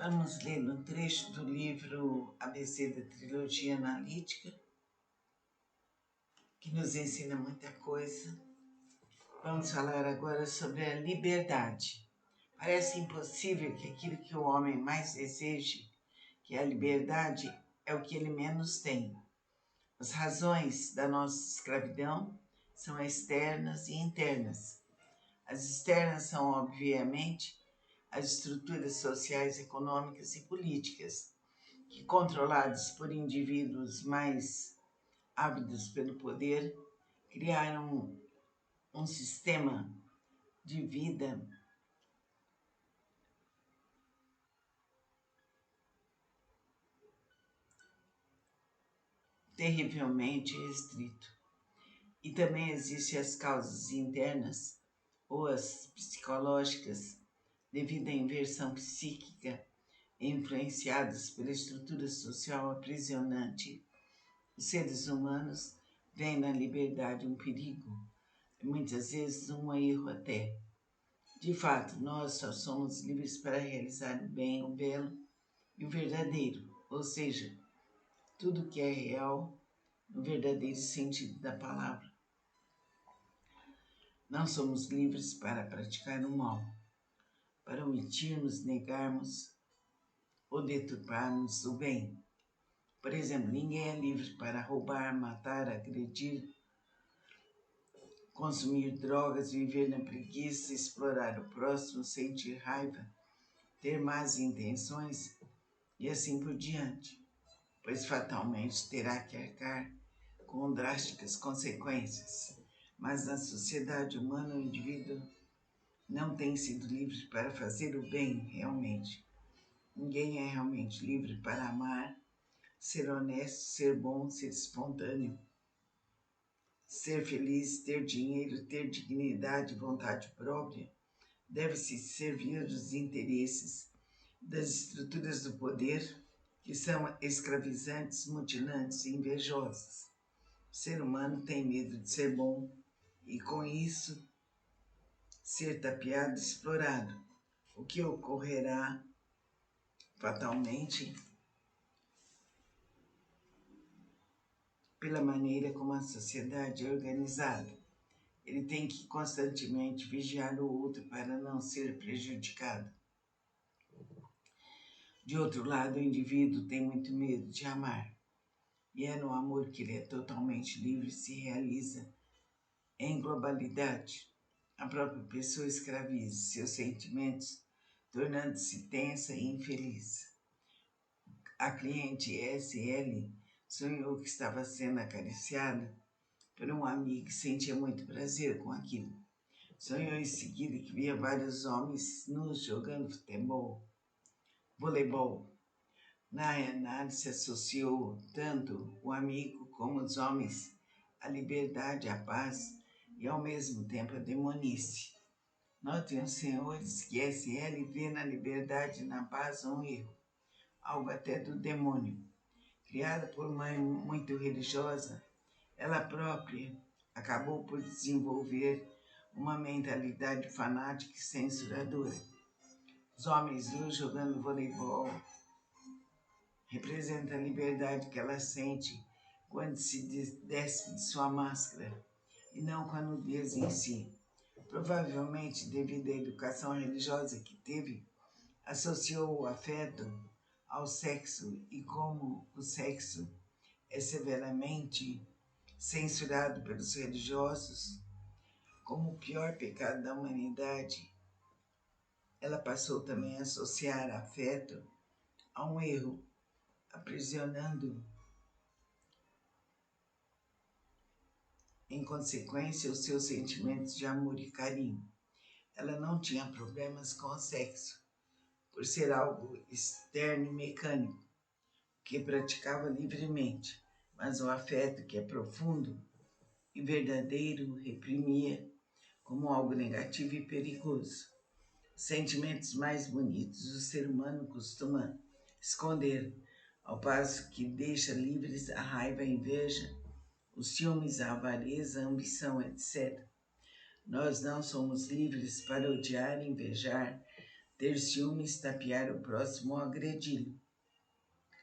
Vamos ler um trecho do livro ABC da Trilogia Analítica, que nos ensina muita coisa. Vamos falar agora sobre a liberdade. Parece impossível que aquilo que o homem mais deseje, que é a liberdade, é o que ele menos tem. As razões da nossa escravidão são externas e internas. As externas são, obviamente, as estruturas sociais, econômicas e políticas, que, controladas por indivíduos mais ávidos pelo poder, criaram um sistema de vida terrivelmente restrito. E também existem as causas internas, ou as psicológicas, devido à inversão psíquica, influenciadas pela estrutura social aprisionante. Os seres humanos veem na liberdade um perigo, muitas vezes um erro até. De fato, nós só somos livres para realizar o bem, o belo e o verdadeiro, ou seja, tudo que é real no verdadeiro sentido da palavra. Não somos livres para praticar o mal, para omitirmos, negarmos ou deturparmos o bem. Por exemplo, ninguém é livre para roubar, matar, agredir, consumir drogas, viver na preguiça, explorar o próximo, sentir raiva, ter más intenções e assim por diante, pois fatalmente terá que arcar com drásticas consequências. Mas na sociedade humana o indivíduo não tem sido livre para fazer o bem realmente. Ninguém é realmente livre para amar, ser honesto, ser bom, ser espontâneo, ser feliz, ter dinheiro, ter dignidade e vontade própria. Deve-se servir dos interesses das estruturas do poder que são escravizantes, mutilantes e invejosas. O ser humano tem medo de ser bom e, com isso, ser tapeado e explorado, o que ocorrerá fatalmente pela maneira como a sociedade é organizada. Ele tem que constantemente vigiar o outro para não ser prejudicado. De outro lado, o indivíduo tem muito medo de amar, e é no amor que ele é totalmente livre e se realiza em globalidade. A própria pessoa escraviza seus sentimentos, tornando-se tensa e infeliz. A cliente SL sonhou que estava sendo acariciada por um amigo e sentia muito prazer com aquilo. Sonhou em seguida que via vários homens nus jogando voleibol. Na análise associou tanto o amigo como os homens à liberdade, à paz e ao mesmo tempo à demonice. Notem os senhores que SL vê na liberdade e na paz um erro, algo até do demônio. Criada por mãe muito religiosa, ela própria acabou por desenvolver uma mentalidade fanática e censuradora. Os homens nus jogando voleibol representam a liberdade que ela sente quando se despe de sua máscara, e não com a nudez em si. Provavelmente, devido à educação religiosa que teve, associou o afeto ao sexo, e como o sexo é severamente censurado pelos religiosos como o pior pecado da humanidade, ela passou também a associar afeto a um erro, aprisionando em consequência os seus sentimentos de amor e carinho. Ela não tinha problemas com o sexo, por ser algo externo e mecânico, que praticava livremente, mas o afeto, que é profundo e verdadeiro, reprimia como algo negativo e perigoso. Os sentimentos mais bonitos o ser humano costuma esconder, ao passo que deixa livres a raiva, a inveja, os ciúmes, a avareza, a ambição, etc. Nós não somos livres para odiar, invejar, ter ciúmes, tapear o próximo ou agredi-lo,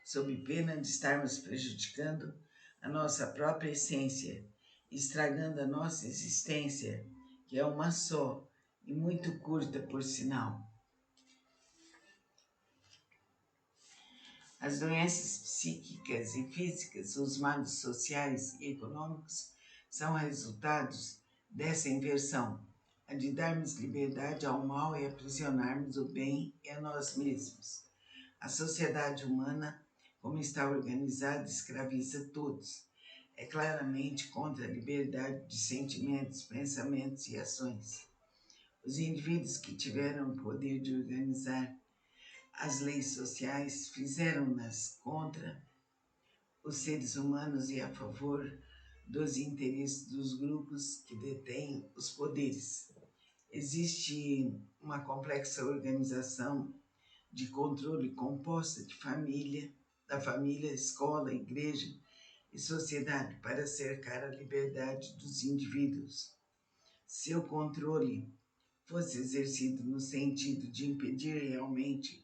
sob pena de estarmos prejudicando a nossa própria essência, estragando a nossa existência, que é uma só e muito curta, por sinal. As doenças psíquicas e físicas, os males sociais e econômicos são resultados dessa inversão, a de darmos liberdade ao mal e aprisionarmos o bem e a nós mesmos. A sociedade humana, como está organizada, escraviza todos. É claramente contra a liberdade de sentimentos, pensamentos e ações. Os indivíduos que tiveram o poder de organizar as leis sociais fizeram-nas contra os seres humanos e a favor dos interesses dos grupos que detêm os poderes. Existe uma complexa organização de controle composta de da família, escola, igreja e sociedade para cercar a liberdade dos indivíduos. Se o controle fosse exercido no sentido de impedir realmente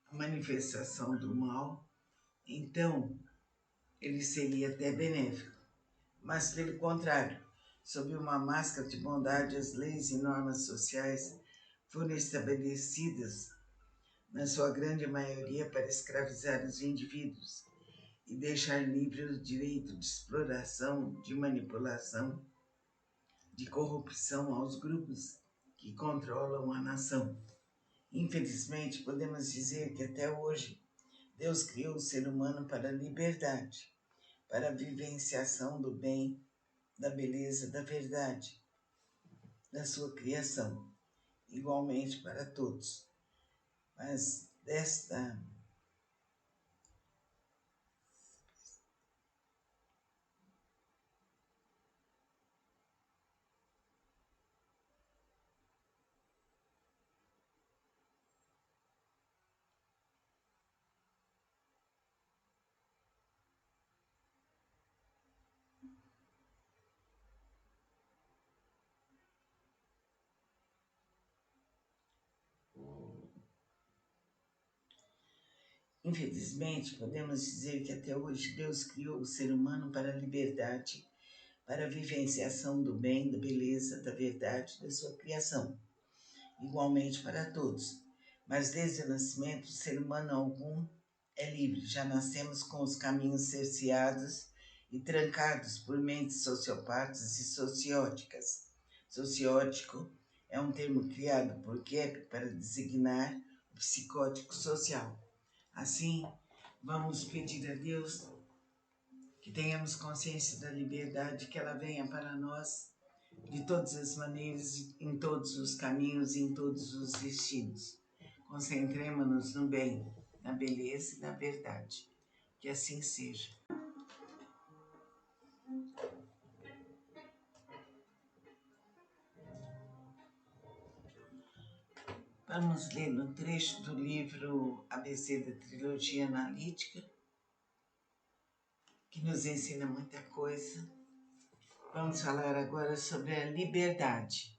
a manifestação do mal, então ele seria até benéfico. Mas, pelo contrário, sob uma máscara de bondade, as leis e normas sociais foram estabelecidas, na sua grande maioria, para escravizar os indivíduos e deixar livre o direito de exploração, de manipulação, de corrupção aos grupos que controlam a nação. Infelizmente, podemos dizer que até hoje Deus criou o ser humano para a liberdade, para a vivenciação do bem, da beleza, da verdade, da sua criação, igualmente para todos. Mas infelizmente, podemos dizer que até hoje Deus criou o ser humano para a liberdade, para a vivenciação do bem, da beleza, da verdade, da sua criação, igualmente para todos. Mas desde o nascimento, o ser humano algum é livre. Já nascemos com os caminhos cerceados e trancados por mentes sociopatas e socióticas. Sociótico é um termo criado por Kepp para designar o psicótico social. Assim, vamos pedir a Deus que tenhamos consciência da liberdade, que ela venha para nós de todas as maneiras, em todos os caminhos e em todos os destinos. Concentremos-nos no bem, na beleza e na verdade. Que assim seja. Vamos ler um trecho do livro ABC da Trilogia Analítica, que nos ensina muita coisa. Vamos falar agora sobre a liberdade.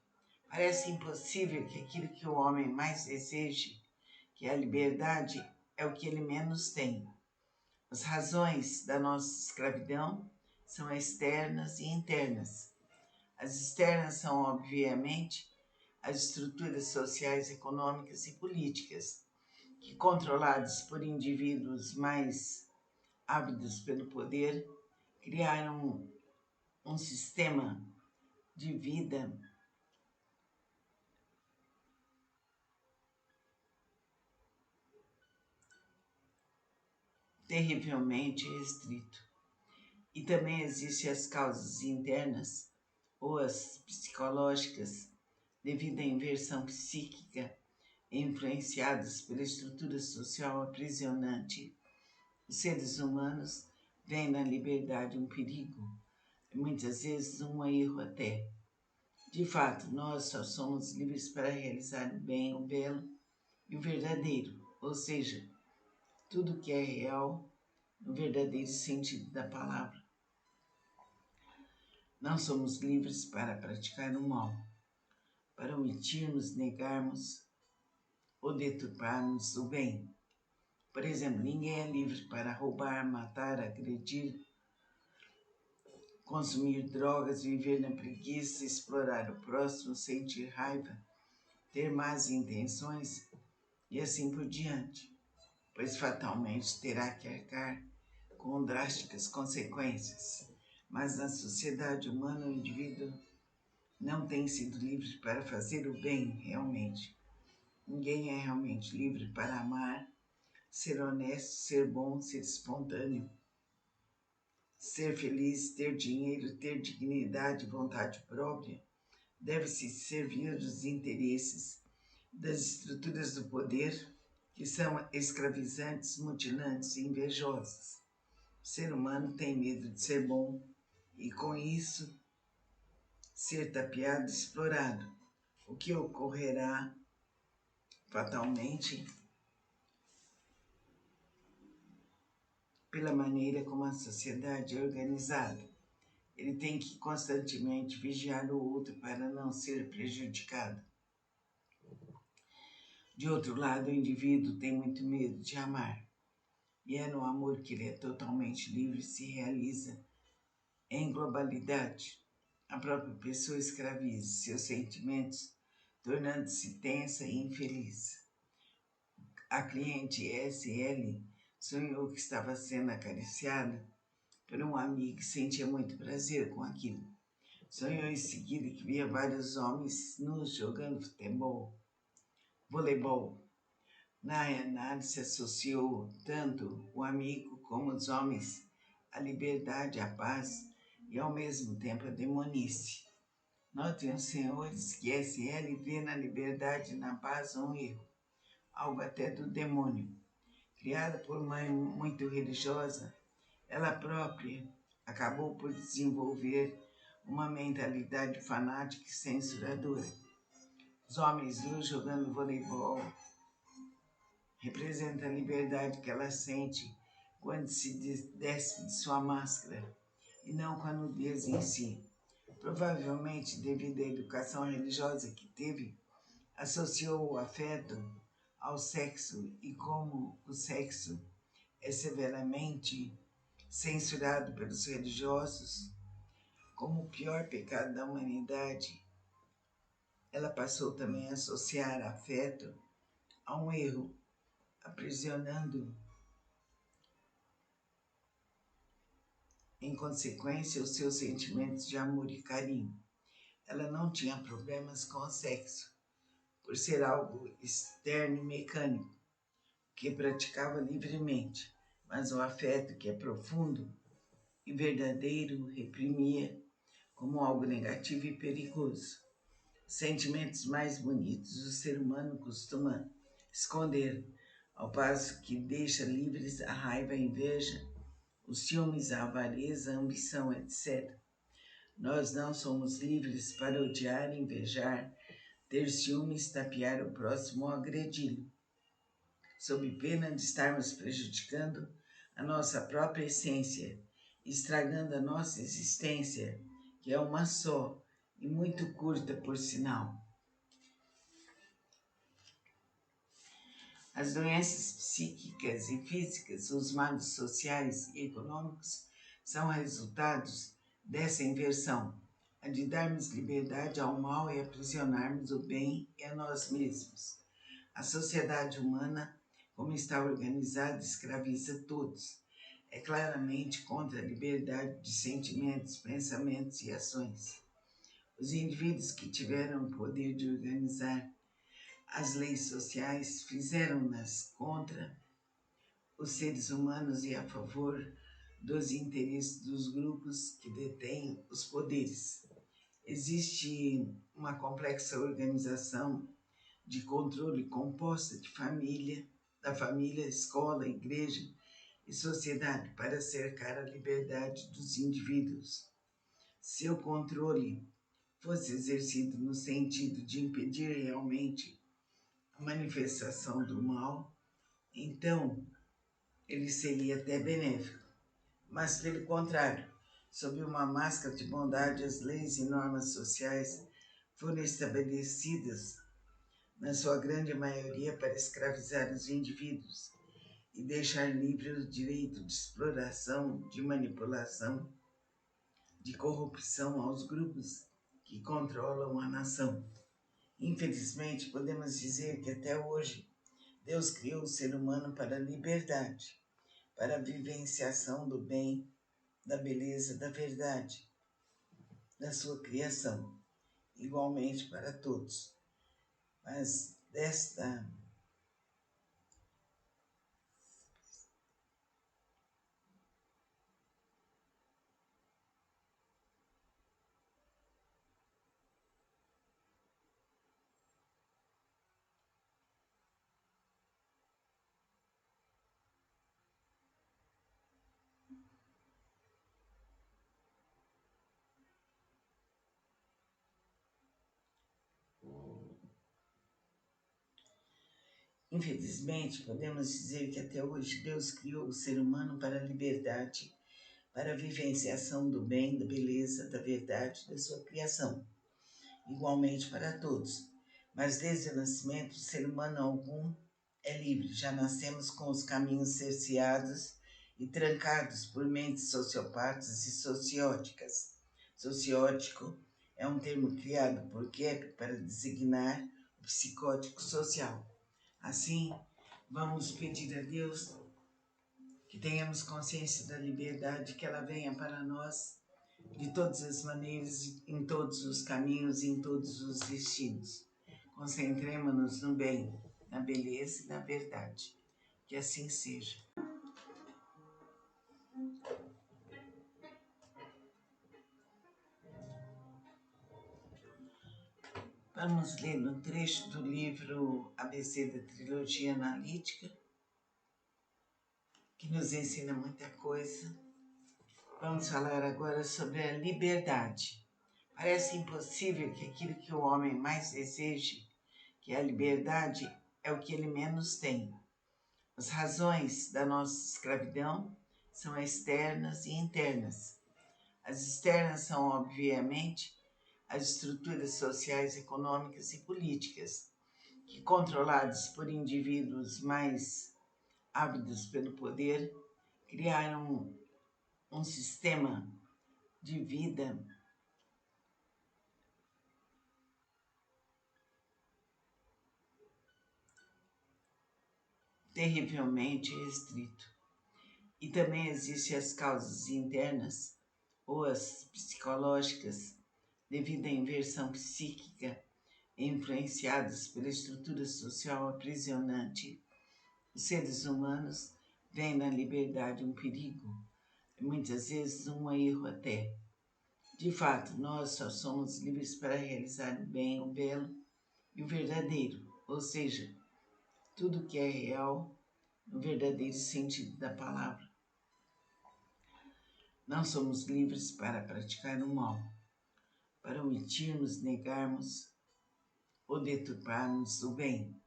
Parece impossível que aquilo que o homem mais deseje, que é a liberdade, é o que ele menos tem. As razões da nossa escravidão são externas e internas. As externas são, obviamente, as estruturas sociais, econômicas e políticas, que, controladas por indivíduos mais ávidos pelo poder, criaram um sistema de vida terrivelmente restrito. E também existem as causas internas ou as psicológicas, devido à inversão psíquica influenciadas pela estrutura social aprisionante. Os seres humanos veem na liberdade um perigo, e muitas vezes um erro até. De fato, nós só somos livres para realizar o bem, o belo e o verdadeiro, ou seja, tudo que é real no verdadeiro sentido da palavra. Não somos livres para praticar o mal, para omitirmos, negarmos ou deturparmos o bem. Por exemplo, ninguém é livre para roubar, matar, agredir, consumir drogas, viver na preguiça, explorar o próximo, sentir raiva, ter más intenções e assim por diante, pois fatalmente terá que arcar com drásticas consequências. Mas na sociedade humana o indivíduo não tem sido livre para fazer o bem realmente. Ninguém é realmente livre para amar, ser honesto, ser bom, ser espontâneo, ser feliz, ter dinheiro, ter dignidade e vontade própria. Deve-se servir dos interesses das estruturas do poder que são escravizantes, mutilantes e invejosas. O ser humano tem medo de ser bom e, com isso, ser tapeado e explorado, o que ocorrerá fatalmente pela maneira como a sociedade é organizada. Ele tem que constantemente vigiar o outro para não ser prejudicado. De outro lado, o indivíduo tem muito medo de amar, e é no amor que ele é totalmente livre e se realiza em globalidade. A própria pessoa escraviza seus sentimentos, tornando-se tensa e infeliz. A cliente SL sonhou que estava sendo acariciada por um amigo e sentia muito prazer com aquilo. Sonhou em seguida que via vários homens nus jogando voleibol. Na análise associou tanto o amigo como os homens à liberdade, à paz e ao mesmo tempo à demonice. Notem os senhores que SL vê na liberdade e na paz um erro, algo até do demônio. Criada por mãe muito religiosa, ela própria acabou por desenvolver uma mentalidade fanática e censuradora. Os homens nus jogando voleibol representam a liberdade que ela sente quando se despe de sua máscara e não com a nudez em si. Provavelmente, devido à educação religiosa que teve, associou o afeto ao sexo e como o sexo é severamente censurado pelos religiosos como o pior pecado da humanidade, ela passou também a associar afeto a um erro, aprisionando em consequência os seus sentimentos de amor e carinho. Ela não tinha problemas com o sexo, por ser algo externo e mecânico, que praticava livremente, mas o afeto, que é profundo e verdadeiro, reprimia como algo negativo e perigoso. Os sentimentos mais bonitos o ser humano costuma esconder, ao passo que deixa livres a raiva, a inveja, os ciúmes, a avareza, a ambição, etc. Nós não somos livres para odiar, invejar, ter ciúmes, tapear o próximo ou agredi-lo, sob pena de estarmos prejudicando a nossa própria essência, estragando a nossa existência, que é uma só e muito curta, por sinal. As doenças psíquicas e físicas, os males sociais e econômicos são resultados dessa inversão, a de darmos liberdade ao mal e aprisionarmos o bem e a nós mesmos. A sociedade humana, como está organizada, escraviza todos. É claramente contra a liberdade de sentimentos, pensamentos e ações. Os indivíduos que tiveram o poder de organizar as leis sociais fizeram-nas contra os seres humanos e a favor dos interesses dos grupos que detêm os poderes. Existe uma complexa organização de controle composta de da família, escola, igreja e sociedade para cercar a liberdade dos indivíduos. Se o controle fosse exercido no sentido de impedir realmente a manifestação do mal, então ele seria até benéfico. Mas, pelo contrário, sob uma máscara de bondade, as leis e normas sociais foram estabelecidas na sua grande maioria para escravizar os indivíduos e deixar livre o direito de exploração, de manipulação, de corrupção aos grupos que controlam a nação. Infelizmente, podemos dizer que até hoje Deus criou o ser humano para a liberdade, para a vivenciação do bem, da beleza, da verdade, da sua criação, igualmente para todos. Mas infelizmente, podemos dizer que até hoje Deus criou o ser humano para a liberdade, para a vivenciação do bem, da beleza, da verdade, da sua criação, igualmente para todos. Mas desde o nascimento, o ser humano algum é livre. Já nascemos com os caminhos cerceados e trancados por mentes sociopatas e socióticas. Sociótico é um termo criado por Kepler para designar o psicótico social. Assim, vamos pedir a Deus que tenhamos consciência da liberdade, que ela venha para nós de todas as maneiras, em todos os caminhos e em todos os destinos. Concentremos-nos no bem, na beleza e na verdade. Que assim seja. Vamos ler no trecho do livro ABC da Trilogia Analítica, que nos ensina muita coisa. Vamos falar agora sobre a liberdade. Parece impossível que aquilo que o homem mais deseje, que é a liberdade, é o que ele menos tem. As razões da nossa escravidão são externas e internas. As externas são, obviamente, as estruturas sociais, econômicas e políticas, que, controladas por indivíduos mais ávidos pelo poder, criaram um sistema de vida terrivelmente restrito. E também existem as causas internas ou as psicológicas, devido à inversão psíquica influenciadas pela estrutura social aprisionante. Os seres humanos veem na liberdade um perigo, e muitas vezes um erro até. De fato, nós só somos livres para realizar o bem, o belo e o verdadeiro, ou seja, tudo que é real no verdadeiro sentido da palavra. Não somos livres para praticar o mal, para omitirmos, negarmos ou deturparmos o bem.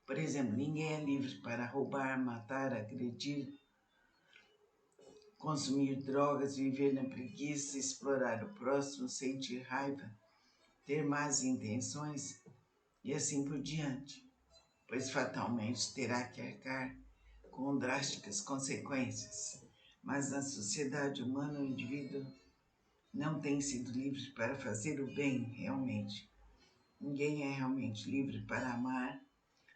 Por exemplo, ninguém é livre para roubar, matar, agredir, consumir drogas, viver na preguiça, explorar o próximo, sentir raiva, ter más intenções e assim por diante, pois fatalmente terá que arcar com drásticas consequências. Mas na sociedade humana, o indivíduo não tem sido livre para fazer o bem realmente. Ninguém é realmente livre para amar,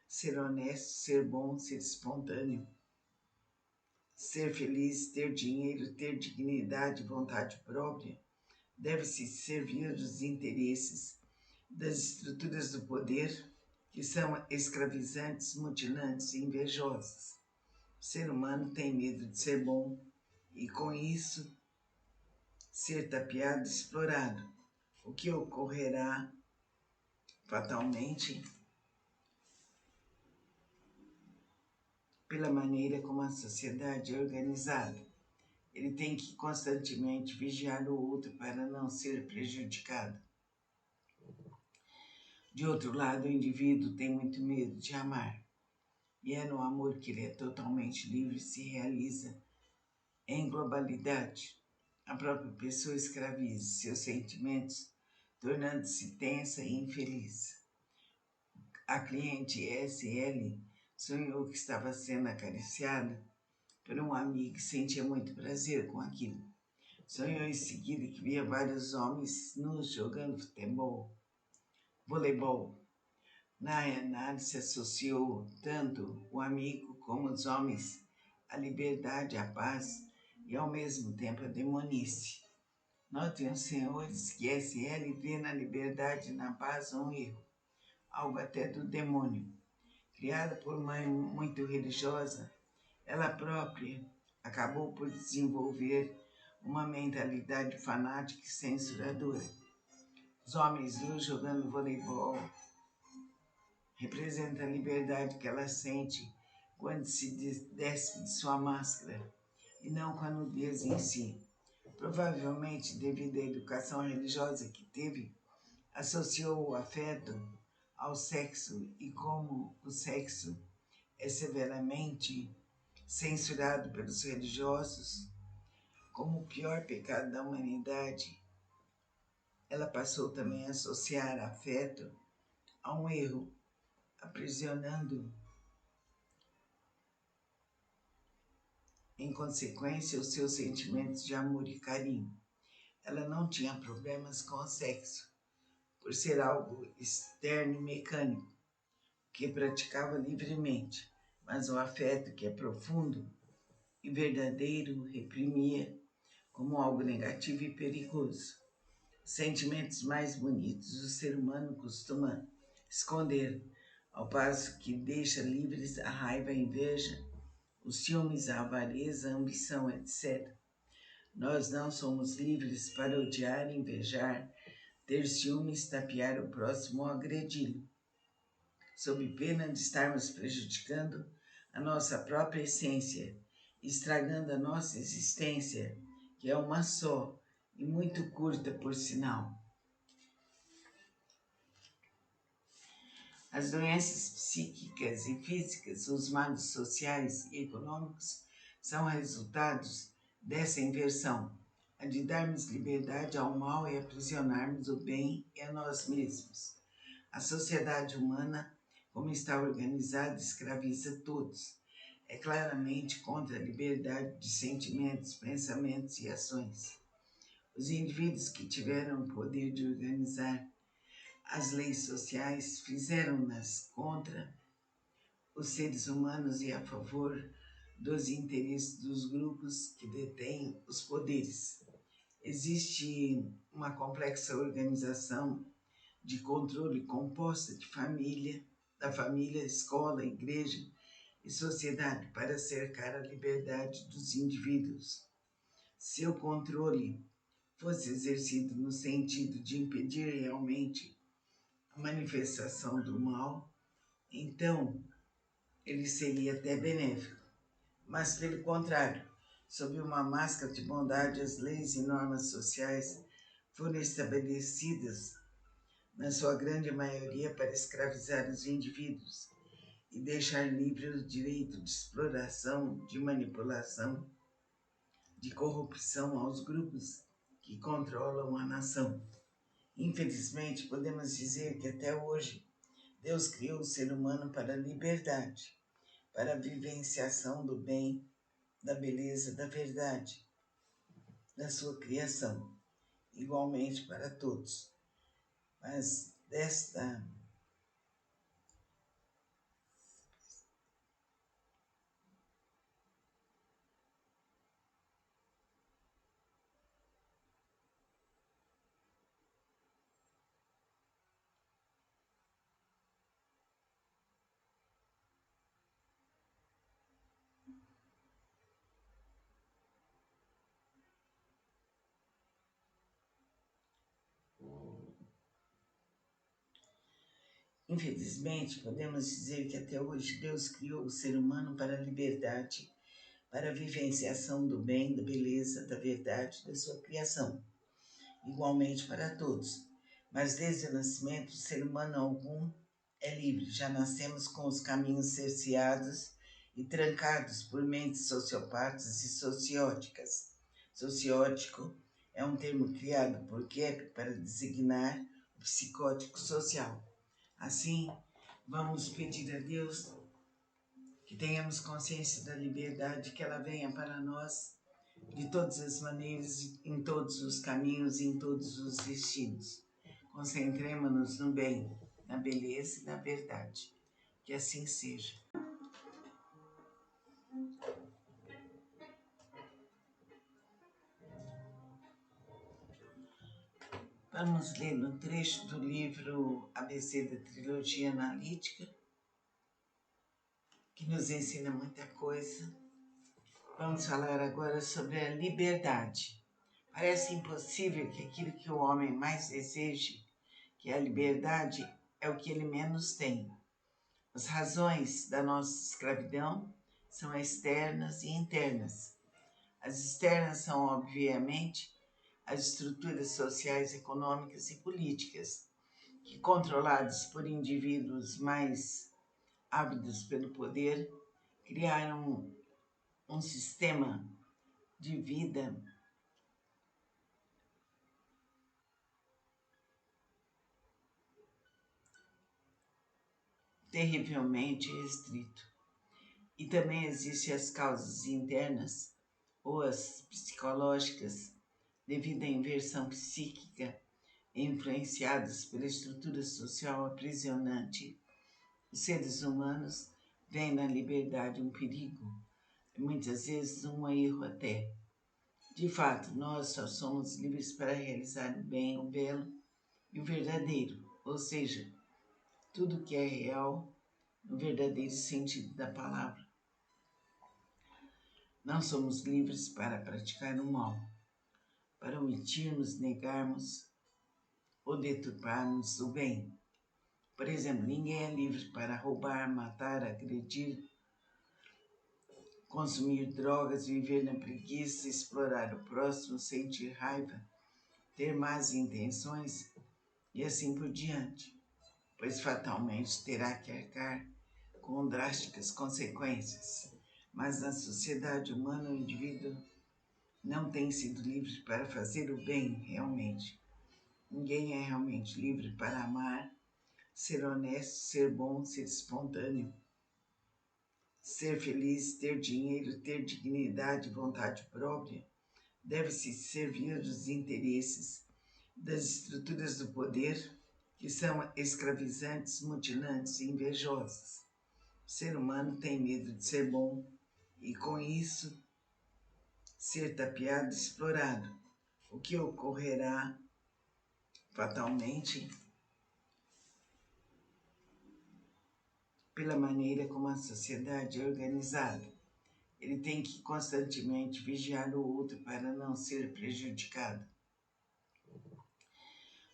ser honesto, ser bom, ser espontâneo, ser feliz, ter dinheiro, ter dignidade, vontade própria. Deve-se servir dos interesses das estruturas do poder que são escravizantes, mutilantes e invejosas. O ser humano tem medo de ser bom e, com isso, ser tapeado e explorado, o que ocorrerá fatalmente pela maneira como a sociedade é organizada. Ele tem que constantemente vigiar o outro para não ser prejudicado. De outro lado, o indivíduo tem muito medo de amar, e é no amor que ele é totalmente livre e se realiza em globalidade. A própria pessoa escraviza seus sentimentos, tornando-se tensa e infeliz. A cliente SL sonhou que estava sendo acariciada por um amigo e sentia muito prazer com aquilo. Sonhou em seguida que via vários homens nus jogando voleibol. Na análise associou tanto o amigo como os homens à liberdade, à paz e ao mesmo tempo à demonice. Notem os senhores que SL vê na liberdade e na paz um erro, algo até do demônio. Criada por mãe muito religiosa, ela própria acabou por desenvolver uma mentalidade fanática e censuradora. Os homens nus jogando voleibol representam a liberdade que ela sente quando se despe de sua máscara e não com a nudez em si. Provavelmente, devido à educação religiosa que teve, associou o afeto ao sexo e como o sexo é severamente censurado pelos religiosos como o pior pecado da humanidade, ela passou também a associar afeto a um erro, aprisionando em consequência os seus sentimentos de amor e carinho. Ela não tinha problemas com o sexo, por ser algo externo e mecânico, que praticava livremente, mas o afeto, que é profundo e verdadeiro, reprimia como algo negativo e perigoso. Os sentimentos mais bonitos o ser humano costuma esconder, ao passo que deixa livres a raiva, a inveja, os ciúmes, a avareza, a ambição, etc. Nós não somos livres para odiar, invejar, ter ciúmes, tapear o próximo ou agredi-lo, sob pena de estarmos prejudicando a nossa própria essência, estragando a nossa existência, que é uma só e muito curta, por sinal. As doenças psíquicas e físicas, os males sociais e econômicos são resultados dessa inversão, a de darmos liberdade ao mal e aprisionarmos o bem e a nós mesmos. A sociedade humana, como está organizada, escraviza todos. É claramente contra a liberdade de sentimentos, pensamentos e ações. Os indivíduos que tiveram o poder de organizar as leis sociais fizeram-nas contra os seres humanos e a favor dos interesses dos grupos que detêm os poderes. Existe uma complexa organização de controle composta de da família, escola, igreja e sociedade para cercar a liberdade dos indivíduos. Seu controle fosse exercido no sentido de impedir realmente a manifestação do mal, então ele seria até benéfico. Mas, pelo contrário, sob uma máscara de bondade, as leis e normas sociais foram estabelecidas, na sua grande maioria, para escravizar os indivíduos e deixar livre o direito de exploração, de manipulação, de corrupção aos grupos que controlam a nação. Infelizmente, podemos dizer que até hoje Deus criou o ser humano para a liberdade, para a vivenciação do bem, da beleza, da verdade, da sua criação, igualmente para todos. Mas infelizmente, podemos dizer que até hoje Deus criou o ser humano para a liberdade, para a vivenciação do bem, da beleza, da verdade, da sua criação, igualmente para todos. Mas desde o nascimento, o ser humano algum é livre. Já nascemos com os caminhos cerceados e trancados por mentes sociopatas e socióticas. Sociótico é um termo criado por Kepler para designar o psicótico social. Assim, Vamos pedir a Deus que tenhamos consciência da liberdade, que ela venha para nós de todas as maneiras, em todos os caminhos e em todos os destinos. Concentremos-nos no bem, na beleza e na verdade. Que assim seja. Vamos ler um trecho do livro ABC da Trilogia Analítica, que nos ensina muita coisa. Vamos falar agora sobre a liberdade. Parece impossível que aquilo que o homem mais deseje, que é a liberdade, é o que ele menos tem. As razões da nossa escravidão são externas e internas. As externas são, obviamente, as estruturas sociais, econômicas e políticas, que, controladas por indivíduos mais ávidos pelo poder, criaram um sistema de vida terrivelmente restrito. E também existem as causas internas ou as psicológicas, devido à inversão psíquica influenciadas pela estrutura social aprisionante. Os seres humanos veem na liberdade um perigo, muitas vezes um erro até. De fato, nós só somos livres para realizar o bem, o belo e o verdadeiro, ou seja, tudo que é real no verdadeiro sentido da palavra. Não somos livres para praticar o mal, para omitirmos, negarmos ou deturparmos o bem. Por exemplo, ninguém é livre para roubar, matar, agredir, consumir drogas, viver na preguiça, explorar o próximo, sentir raiva, ter más intenções e assim por diante, pois fatalmente terá que arcar com drásticas consequências. Mas na sociedade humana o indivíduo não tem sido livre para fazer o bem realmente. Ninguém é realmente livre para amar, ser honesto, ser bom, ser espontâneo, ser feliz, ter dinheiro, ter dignidade e vontade própria. Deve-se servir dos interesses das estruturas do poder que são escravizantes, mutilantes e invejosas. O ser humano tem medo de ser bom e, com isso, ser tapeado e explorado, o que ocorrerá fatalmente pela maneira como a sociedade é organizada. Ele tem que constantemente vigiar o outro para não ser prejudicado.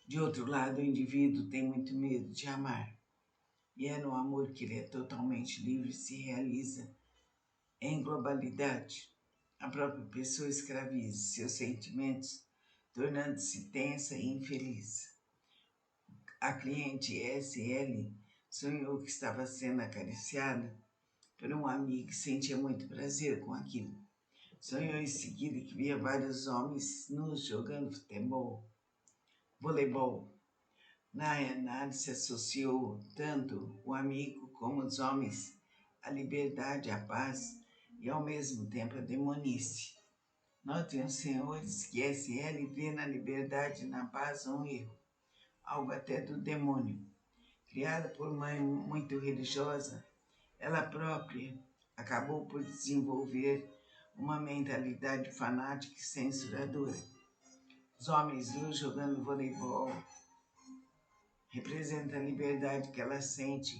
De outro lado, o indivíduo tem muito medo de amar, e é no amor que ele é totalmente livre e se realiza em globalidade. A própria pessoa escraviza seus sentimentos, tornando-se tensa e infeliz. A cliente SL sonhou que estava sendo acariciada por um amigo e sentia muito prazer com aquilo. Sonhou em seguida que via vários homens nus jogando voleibol. Na análise associou tanto o amigo como os homens à liberdade, à paz e ao mesmo tempo à demonice. Notem, os senhores, que SL vê na liberdade e na paz um erro, algo até do demônio. Criada por mãe muito religiosa, ela própria acabou por desenvolver uma mentalidade fanática e censuradora. Os homens nus jogando voleibol representam a liberdade que ela sente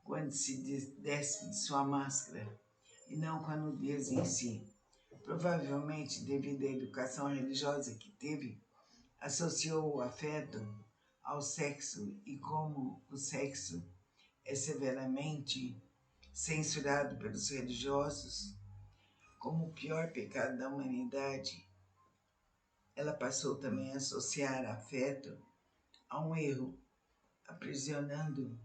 quando se despe de sua máscara, e não com a nudez em si. Provavelmente, devido à educação religiosa que teve, associou o afeto ao sexo, e como o sexo é severamente censurado pelos religiosos como o pior pecado da humanidade, ela passou também a associar afeto a um erro, aprisionando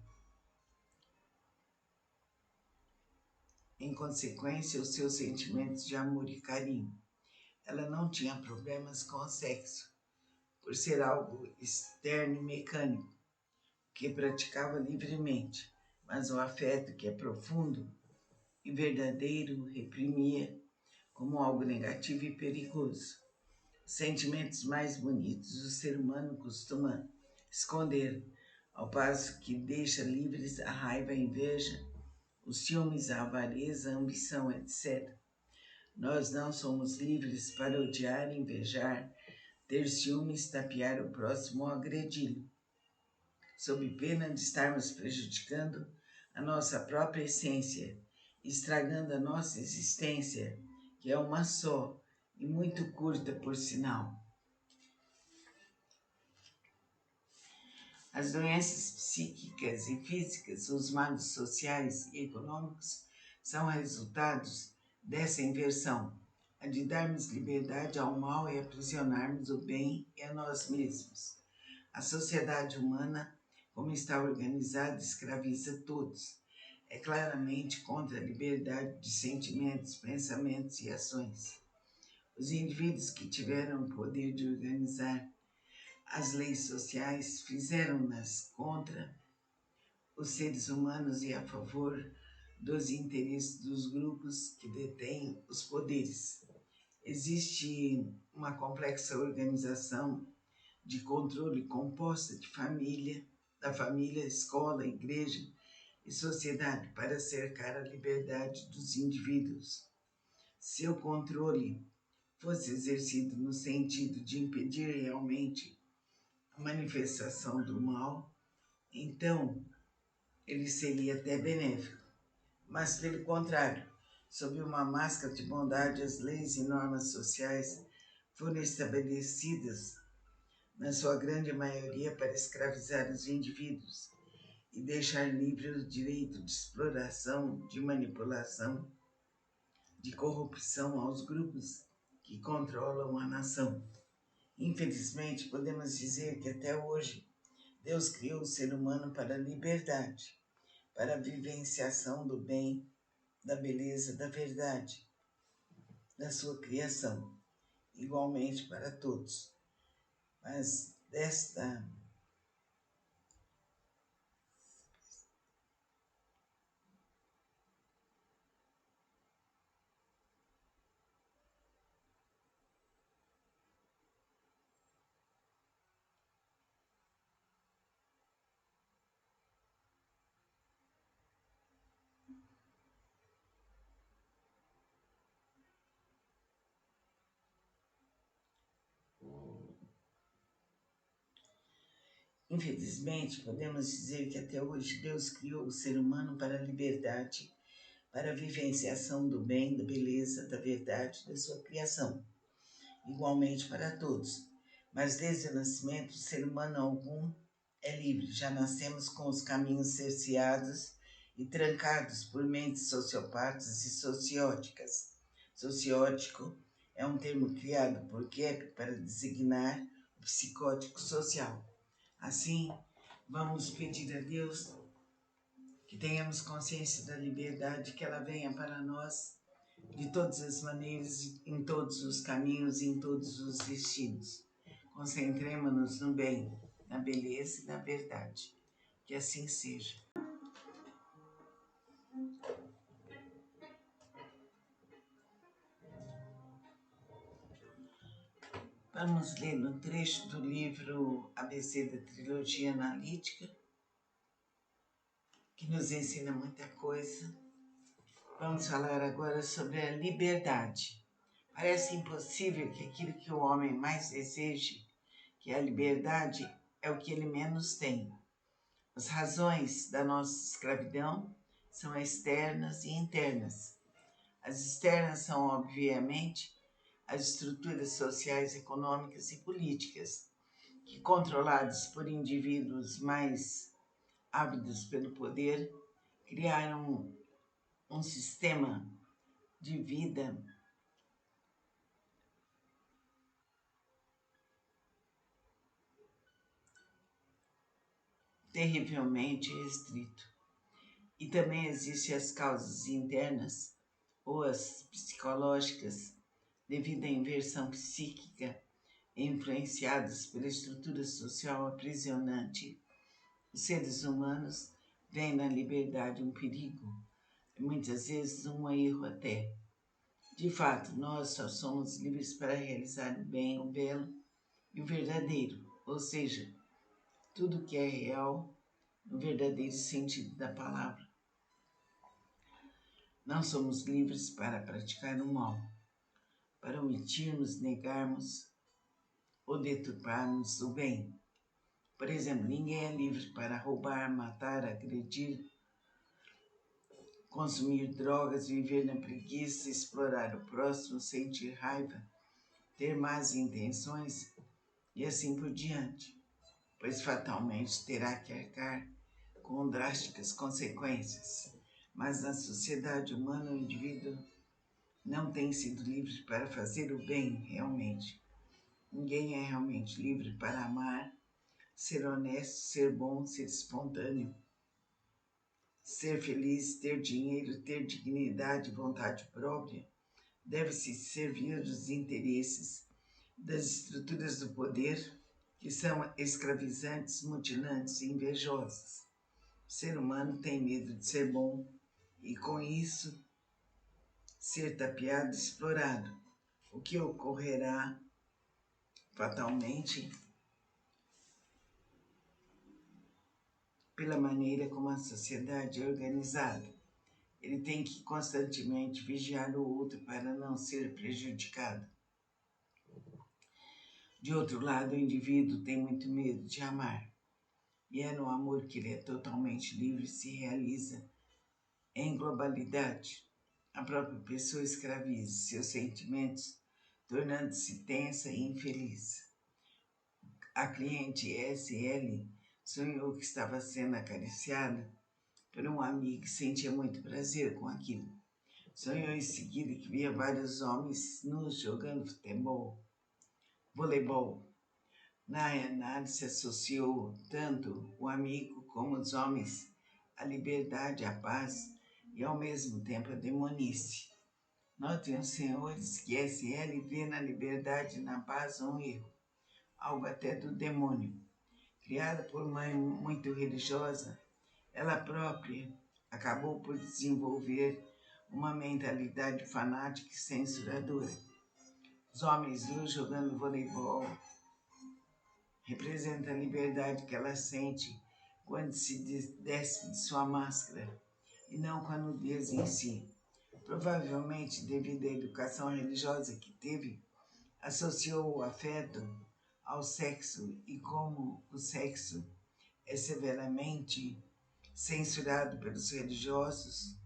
em consequência os seus sentimentos de amor e carinho. Ela não tinha problemas com o sexo, por ser algo externo e mecânico, que praticava livremente. mas o afeto que é profundo e verdadeiro reprimia como algo negativo e perigoso. Os sentimentos mais bonitos o ser humano costuma esconder, ao passo que deixa livres a raiva, a inveja, os ciúmes, a avareza, a ambição, etc. Nós não somos livres para odiar, invejar, ter ciúmes, tapear o próximo ou agredi-lo, sob pena de estarmos prejudicando a nossa própria essência, estragando a nossa existência, que é uma só e muito curta, por sinal. As doenças psíquicas e físicas, os males sociais e econômicos são resultados dessa inversão, a de darmos liberdade ao mal e aprisionarmos o bem e a nós mesmos. A sociedade humana, como está organizada, escraviza todos. É claramente contra a liberdade de sentimentos, pensamentos e ações. Os indivíduos que tiveram o poder de organizar as leis sociais fizeram-nas contra os seres humanos e a favor dos interesses dos grupos que detêm os poderes. Existe uma complexa organização de controle composta de da família, escola, igreja e sociedade para cercar a liberdade dos indivíduos. Se o controle fosse exercido no sentido de impedir realmente a manifestação do mal, então ele seria até benéfico. Mas, pelo contrário, sob uma máscara de bondade, as leis e normas sociais foram estabelecidas, na sua grande maioria, para escravizar os indivíduos e deixar livre o direito de exploração, de manipulação, de corrupção aos grupos que controlam a nação. Infelizmente, podemos dizer que até hoje Deus criou o ser humano para a liberdade, para a vivenciação do bem, da beleza, da verdade, da sua criação, igualmente para todos. Mas infelizmente, podemos dizer que até hoje Deus criou o ser humano para a liberdade, para a vivenciação do bem, da beleza, da verdade, da sua criação, igualmente para todos. Mas desde o nascimento, o ser humano algum é livre. Já nascemos com os caminhos cerceados e trancados por mentes sociopatas e socióticas. Sociótico é um termo criado por Keck para designar o psicótico social. Assim, vamos pedir a Deus que tenhamos consciência da liberdade, que ela venha para nós de todas as maneiras, em todos os caminhos e em todos os destinos. Concentremos-nos no bem, na beleza e na verdade. Que assim seja. Vamos ler no trecho do livro ABC da Trilogia Analítica, que nos ensina muita coisa. Vamos falar agora sobre a liberdade. Parece impossível que aquilo que o homem mais deseje, que é a liberdade, é o que ele menos tem. As razões da nossa escravidão são externas e internas. As externas são, obviamente, as estruturas sociais, econômicas e políticas, que, controladas por indivíduos mais ávidos pelo poder, criaram um sistema de vida terrivelmente restrito. E também existem as causas internas ou as psicológicas, devido à inversão psíquica influenciadas pela estrutura social aprisionante. Os seres humanos vem na liberdade um perigo, e muitas vezes um erro até. De fato, nós só somos livres para realizar o bem, o belo e o verdadeiro, ou seja, tudo que é real no verdadeiro sentido da palavra. Não somos livres para praticar o mal, para omitirmos, negarmos ou deturparmos o bem. Por exemplo, ninguém é livre para roubar, matar, agredir, consumir drogas, viver na preguiça, explorar o próximo, sentir raiva, ter más intenções e assim por diante, pois fatalmente terá que arcar com drásticas consequências. Mas na sociedade humana, o indivíduo não tem sido livre para fazer o bem realmente. Ninguém é realmente livre para amar, ser honesto, ser bom, ser espontâneo, ser feliz, ter dinheiro, ter dignidade, vontade própria. Deve-se servir dos interesses das estruturas do poder que são escravizantes, mutilantes e invejosas. O ser humano tem medo de ser bom e, com isso, ser tapeado e explorado, o que ocorrerá fatalmente pela maneira como a sociedade é organizada. Ele tem que constantemente vigiar o outro para não ser prejudicado. De outro lado, o indivíduo tem muito medo de amar, e é no amor que ele é totalmente livre e se realiza em globalidade. A própria pessoa escraviza seus sentimentos, tornando-se tensa e infeliz. A cliente SL sonhou que estava sendo acariciada por um amigo e sentia muito prazer com aquilo. Sonhou em seguida que via vários homens nus jogando voleibol. Na análise associou tanto o amigo como os homens à liberdade, à paz e ao mesmo tempo à demonice. Notem os senhores que SL vê na liberdade e na paz um erro, algo até do demônio. Criada por mãe muito religiosa, ela própria acabou por desenvolver uma mentalidade fanática e censuradora. Os homens nus jogando voleibol representam a liberdade que ela sente quando se despe de sua máscara, e não com a nudez em si. Provavelmente, devido à educação religiosa que teve, associou o afeto ao sexo, e como o sexo é severamente censurado pelos religiosos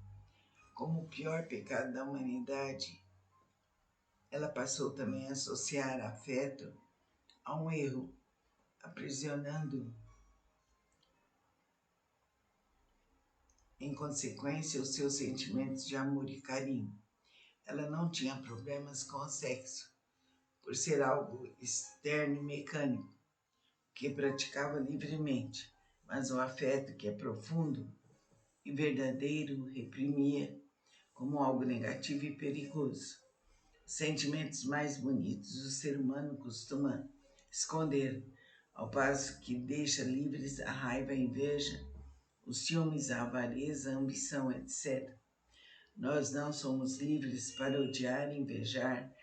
como o pior pecado da humanidade, ela passou também a associar afeto a um erro, aprisionando em consequência os seus sentimentos de amor e carinho. Ela não tinha problemas com o sexo, por ser algo externo e mecânico, que praticava livremente, mas o afeto, que é profundo e verdadeiro, reprimia como algo negativo e perigoso. Os sentimentos mais bonitos o ser humano costuma esconder, ao passo que deixa livres a raiva, a inveja, os ciúmes, a avareza, a ambição, etc. Nós não somos livres para odiar, invejar,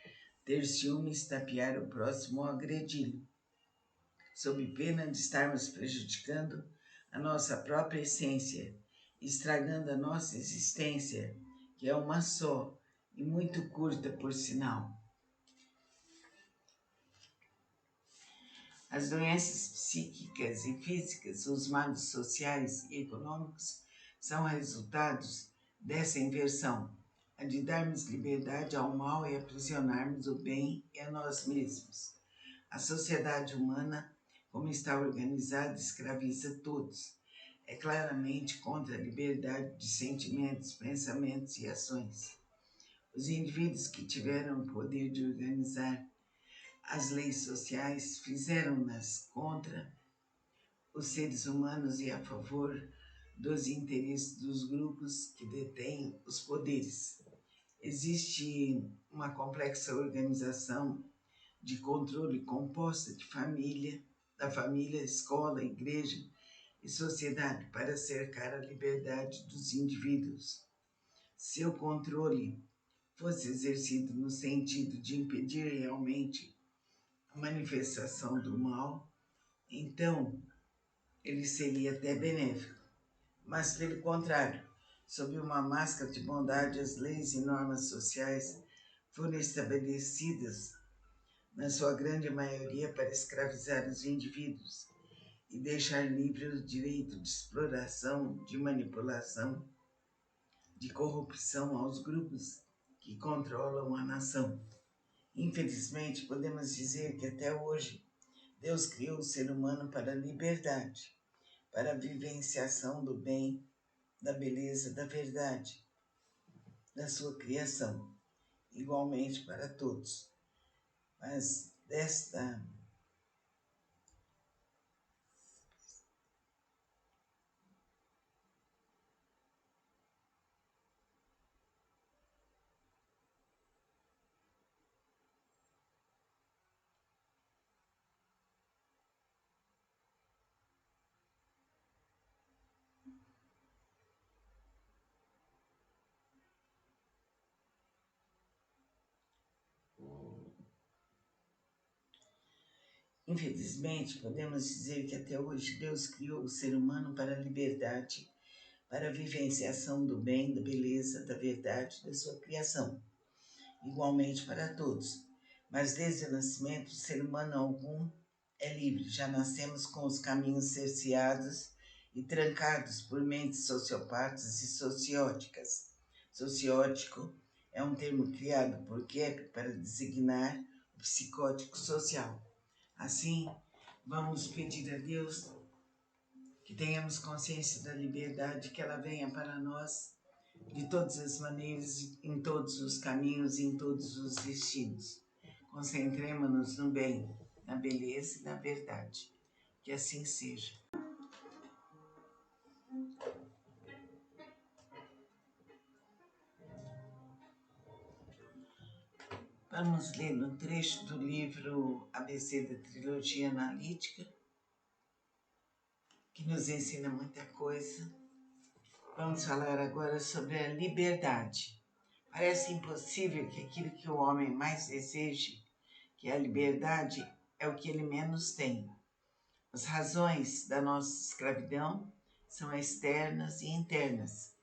ter ciúmes, tapear o próximo ou agredi-lo, sob pena de estarmos prejudicando a nossa própria essência, estragando a nossa existência, que é uma só e muito curta, por sinal. As doenças psíquicas e físicas, os males sociais e econômicos são resultados dessa inversão, a de darmos liberdade ao mal e aprisionarmos o bem e a nós mesmos. A sociedade humana, como está organizada, escraviza todos. É claramente contra a liberdade de sentimentos, pensamentos e ações. Os indivíduos que tiveram o poder de organizar as leis sociais fizeram-nas contra os seres humanos e a favor dos interesses dos grupos que detêm os poderes. Existe uma complexa organização de controle composta de família, da família, escola, igreja, e sociedade para cercar a liberdade dos indivíduos. Se o controle fosse exercido no sentido de impedir realmente a manifestação do mal, então ele seria até benéfico. Mas, pelo contrário, sob uma máscara de bondade, as leis e normas sociais foram estabelecidas, na sua grande maioria, para escravizar os indivíduos e deixar livre o direito de exploração, de manipulação, de corrupção aos grupos que controlam a nação. Infelizmente, podemos dizer que até hoje Deus criou o ser humano para a liberdade, para a vivenciação do bem, da beleza, da verdade, da sua criação, igualmente para todos. Mas infelizmente, podemos dizer que até hoje Deus criou o ser humano para a liberdade, para a vivenciação do bem, da beleza, da verdade, da sua criação, igualmente para todos. Mas desde o nascimento, o ser humano algum é livre. Já nascemos com os caminhos cerceados e trancados por mentes sociopatas e socióticas. Sociótico é um termo criado por Kepler para designar o psicótico social. Assim, vamos pedir a Deus que tenhamos consciência da liberdade, que ela venha para nós de todas as maneiras, em todos os caminhos e em todos os destinos. Concentremos-nos no bem, na beleza e na verdade. Que assim seja. Vamos ler no trecho do livro ABC da Trilogia Analítica, que nos ensina muita coisa. Vamos falar agora sobre a liberdade. Parece impossível que aquilo que o homem mais deseje, que é a liberdade, é o que ele menos tem. As razões da nossa escravidão são externas e internas.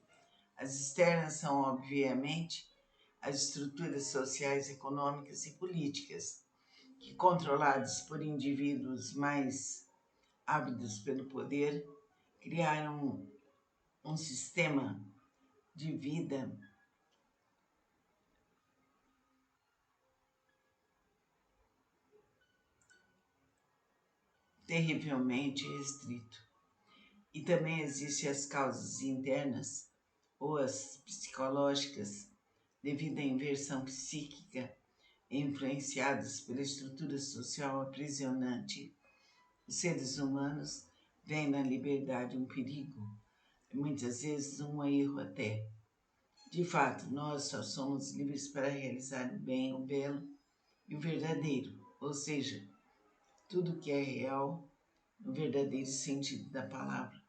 As externas são, obviamente, as estruturas sociais, econômicas e políticas, que, controladas por indivíduos mais ávidos pelo poder, criaram um sistema de vida terrivelmente restrito. E também existem as causas internas, ou as psicológicas, devido à inversão psíquica, influenciadas pela estrutura social aprisionante. Os seres humanos veem na liberdade um perigo, muitas vezes um erro até. De fato, nós só somos livres para realizar o bem, o belo e o verdadeiro, ou seja, tudo que é real no verdadeiro sentido da palavra.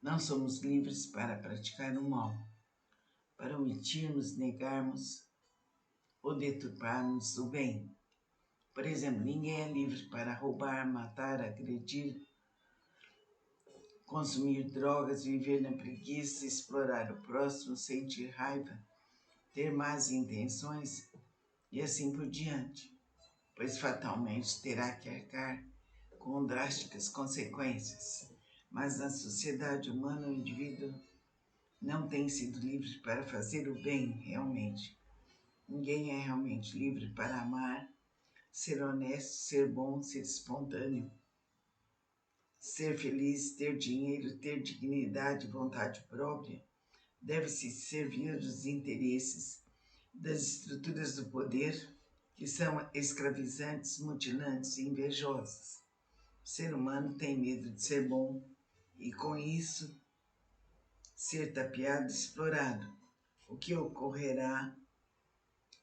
Não somos livres para praticar o mal, para omitirmos, negarmos ou deturparmos o bem. Por exemplo, ninguém é livre para roubar, matar, agredir, consumir drogas, viver na preguiça, explorar o próximo, sentir raiva, ter más intenções e assim por diante, pois fatalmente terá que arcar com drásticas consequências. Mas na sociedade humana, o indivíduo não tem sido livre para fazer o bem realmente. Ninguém é realmente livre para amar, ser honesto, ser bom, ser espontâneo, ser feliz, ter dinheiro, ter dignidade, vontade própria. Deve-se servir dos interesses das estruturas do poder que são escravizantes, mutilantes e invejosas. O ser humano tem medo de ser bom e, com isso, ser tapeado e explorado, o que ocorrerá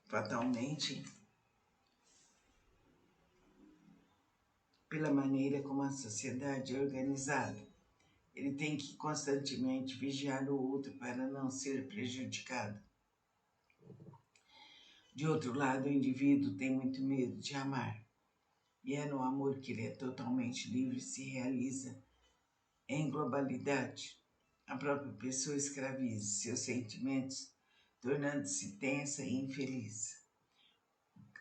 fatalmente pela maneira como a sociedade é organizada. Ele tem que constantemente vigiar o outro para não ser prejudicado. De outro lado, o indivíduo tem muito medo de amar, e é no amor que ele é totalmente livre e se realiza em globalidade. A própria pessoa escraviza seus sentimentos, tornando-se tensa e infeliz.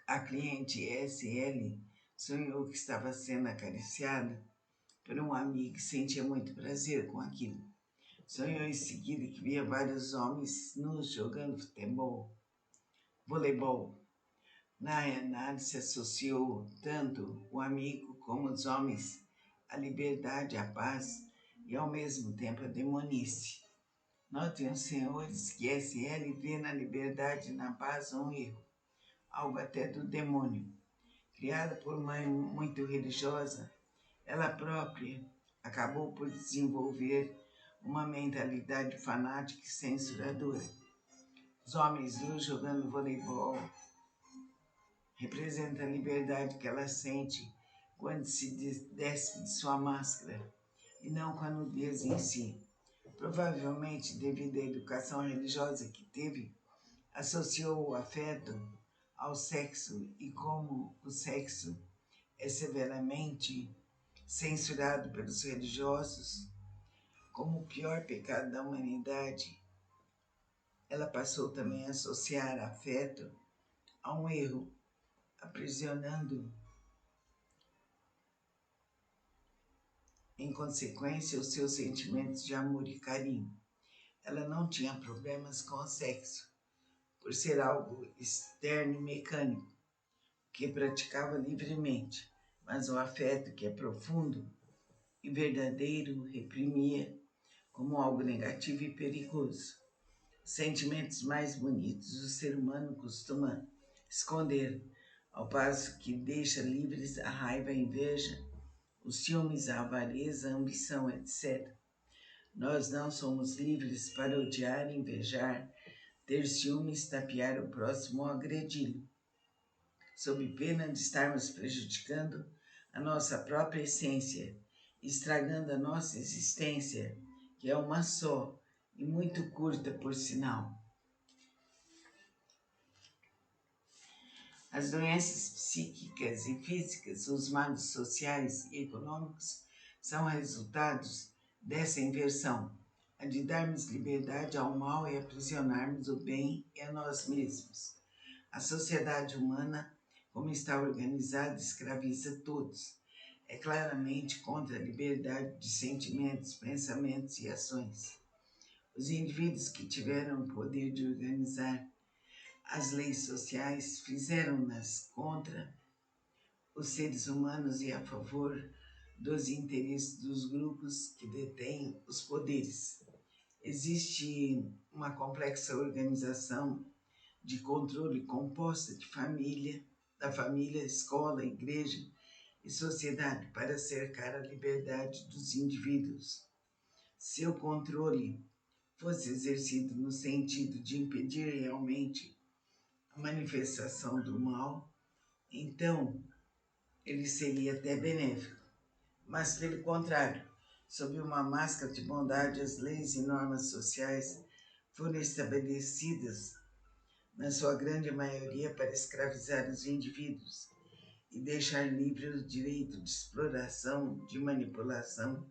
A cliente SL sonhou que estava sendo acariciada por um amigo e sentia muito prazer com aquilo. Sonhou em seguida que via vários homens nus jogando voleibol. Na análise associou tanto o amigo como os homens à liberdade, à paz e ao mesmo tempo à demonice. Notem os senhores que SL vê na liberdade e na paz um erro, algo até do demônio. Criada por mãe muito religiosa, ela própria acabou por desenvolver uma mentalidade fanática e censuradora. Os homens nus jogando voleibol representam a liberdade que ela sente quando se despe de sua máscara, e não com a nudez em si. Provavelmente, devido à educação religiosa que teve, associou o afeto ao sexo, e como o sexo é severamente censurado pelos religiosos como o pior pecado da humanidade, ela passou também a associar afeto a um erro, aprisionando em consequência os seus sentimentos de amor e carinho. Ela não tinha problemas com o sexo, por ser algo externo e mecânico, que praticava livremente, mas o afeto, que é profundo e verdadeiro, reprimia como algo negativo e perigoso. Os sentimentos mais bonitos o ser humano costuma esconder, ao passo que deixa livres a raiva, a inveja, os ciúmes, a avareza, a ambição, etc. Nós não somos livres para odiar, invejar, ter ciúmes, tapear o próximo ou agredi-lo, sob pena de estarmos prejudicando a nossa própria essência, estragando a nossa existência, que é uma só e muito curta, por sinal. As doenças psíquicas e físicas, os males sociais e econômicos são resultados dessa inversão, a de darmos liberdade ao mal e aprisionarmos o bem e a nós mesmos. A sociedade humana, como está organizada, escraviza todos. É claramente contra a liberdade de sentimentos, pensamentos e ações. Os indivíduos que tiveram o poder de organizar as leis sociais fizeram-nas contra os seres humanos e a favor dos interesses dos grupos que detêm os poderes. Existe uma complexa organização de controle composta da família, escola, igreja e sociedade para cercar a liberdade dos indivíduos. Se o controle fosse exercido no sentido de impedir realmente a manifestação do mal, então ele seria até benéfico. Mas, pelo contrário, sob uma máscara de bondade, as leis e normas sociais foram estabelecidas, na sua grande maioria, para escravizar os indivíduos e deixar livre o direito de exploração, de manipulação,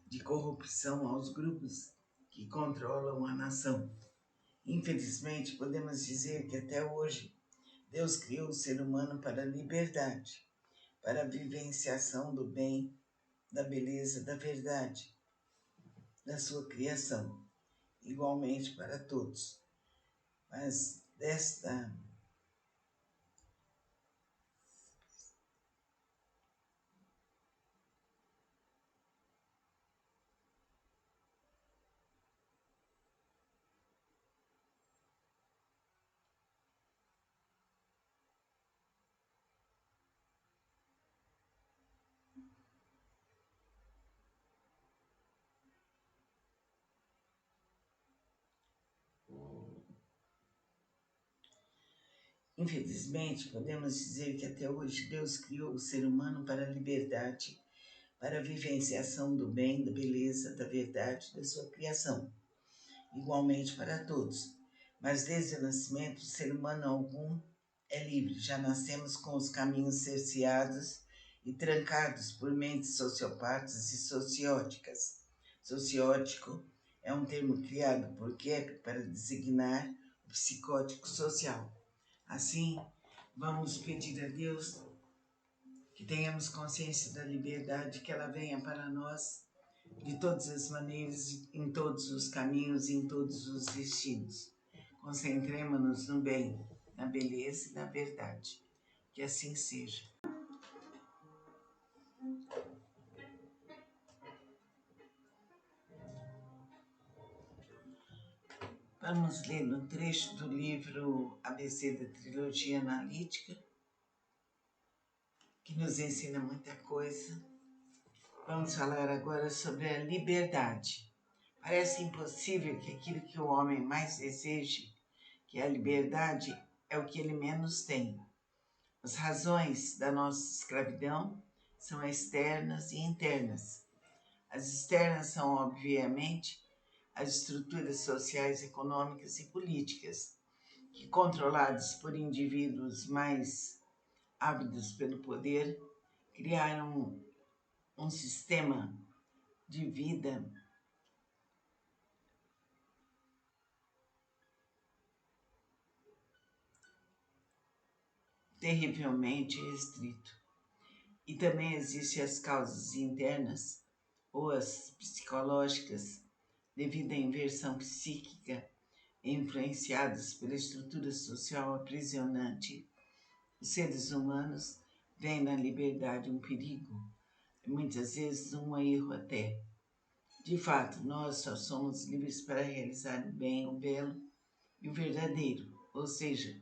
de corrupção aos grupos que controlam a nação. Infelizmente, podemos dizer que até hoje Deus criou o ser humano para a liberdade, para a vivenciação do bem, da beleza, da verdade, da sua criação, igualmente para todos. Mas desta Infelizmente, podemos dizer que até hoje Deus criou o ser humano para a liberdade, para a vivenciação do bem, da beleza, da verdade da sua criação, igualmente para todos. Mas desde o nascimento, o ser humano algum é livre. Já nascemos com os caminhos cerceados e trancados por mentes sociopatas e socióticas. Sociótico é um termo criado por Kepp para designar o psicótico social. Assim, vamos pedir a Deus que tenhamos consciência da liberdade, que ela venha para nós de todas as maneiras, em todos os caminhos e em todos os destinos. Concentremos-nos no bem, na beleza e na verdade. Que assim seja. Vamos ler um trecho do livro ABC da Trilogia Analítica, que nos ensina muita coisa. Vamos falar agora sobre a liberdade. Parece impossível que aquilo que o homem mais deseje, que é a liberdade, é o que ele menos tem. As razões da nossa escravidão são externas e internas. As externas são, obviamente, as estruturas sociais, econômicas e políticas, que, controladas por indivíduos mais ávidos pelo poder, criaram um sistema de vida terrivelmente restrito. E também existem as causas internas ou as psicológicas, devido à inversão psíquica influenciadas pela estrutura social aprisionante. Os seres humanos veem na liberdade um perigo, muitas vezes um erro até. De fato, nós só somos livres para realizar o bem, o belo e o verdadeiro, ou seja,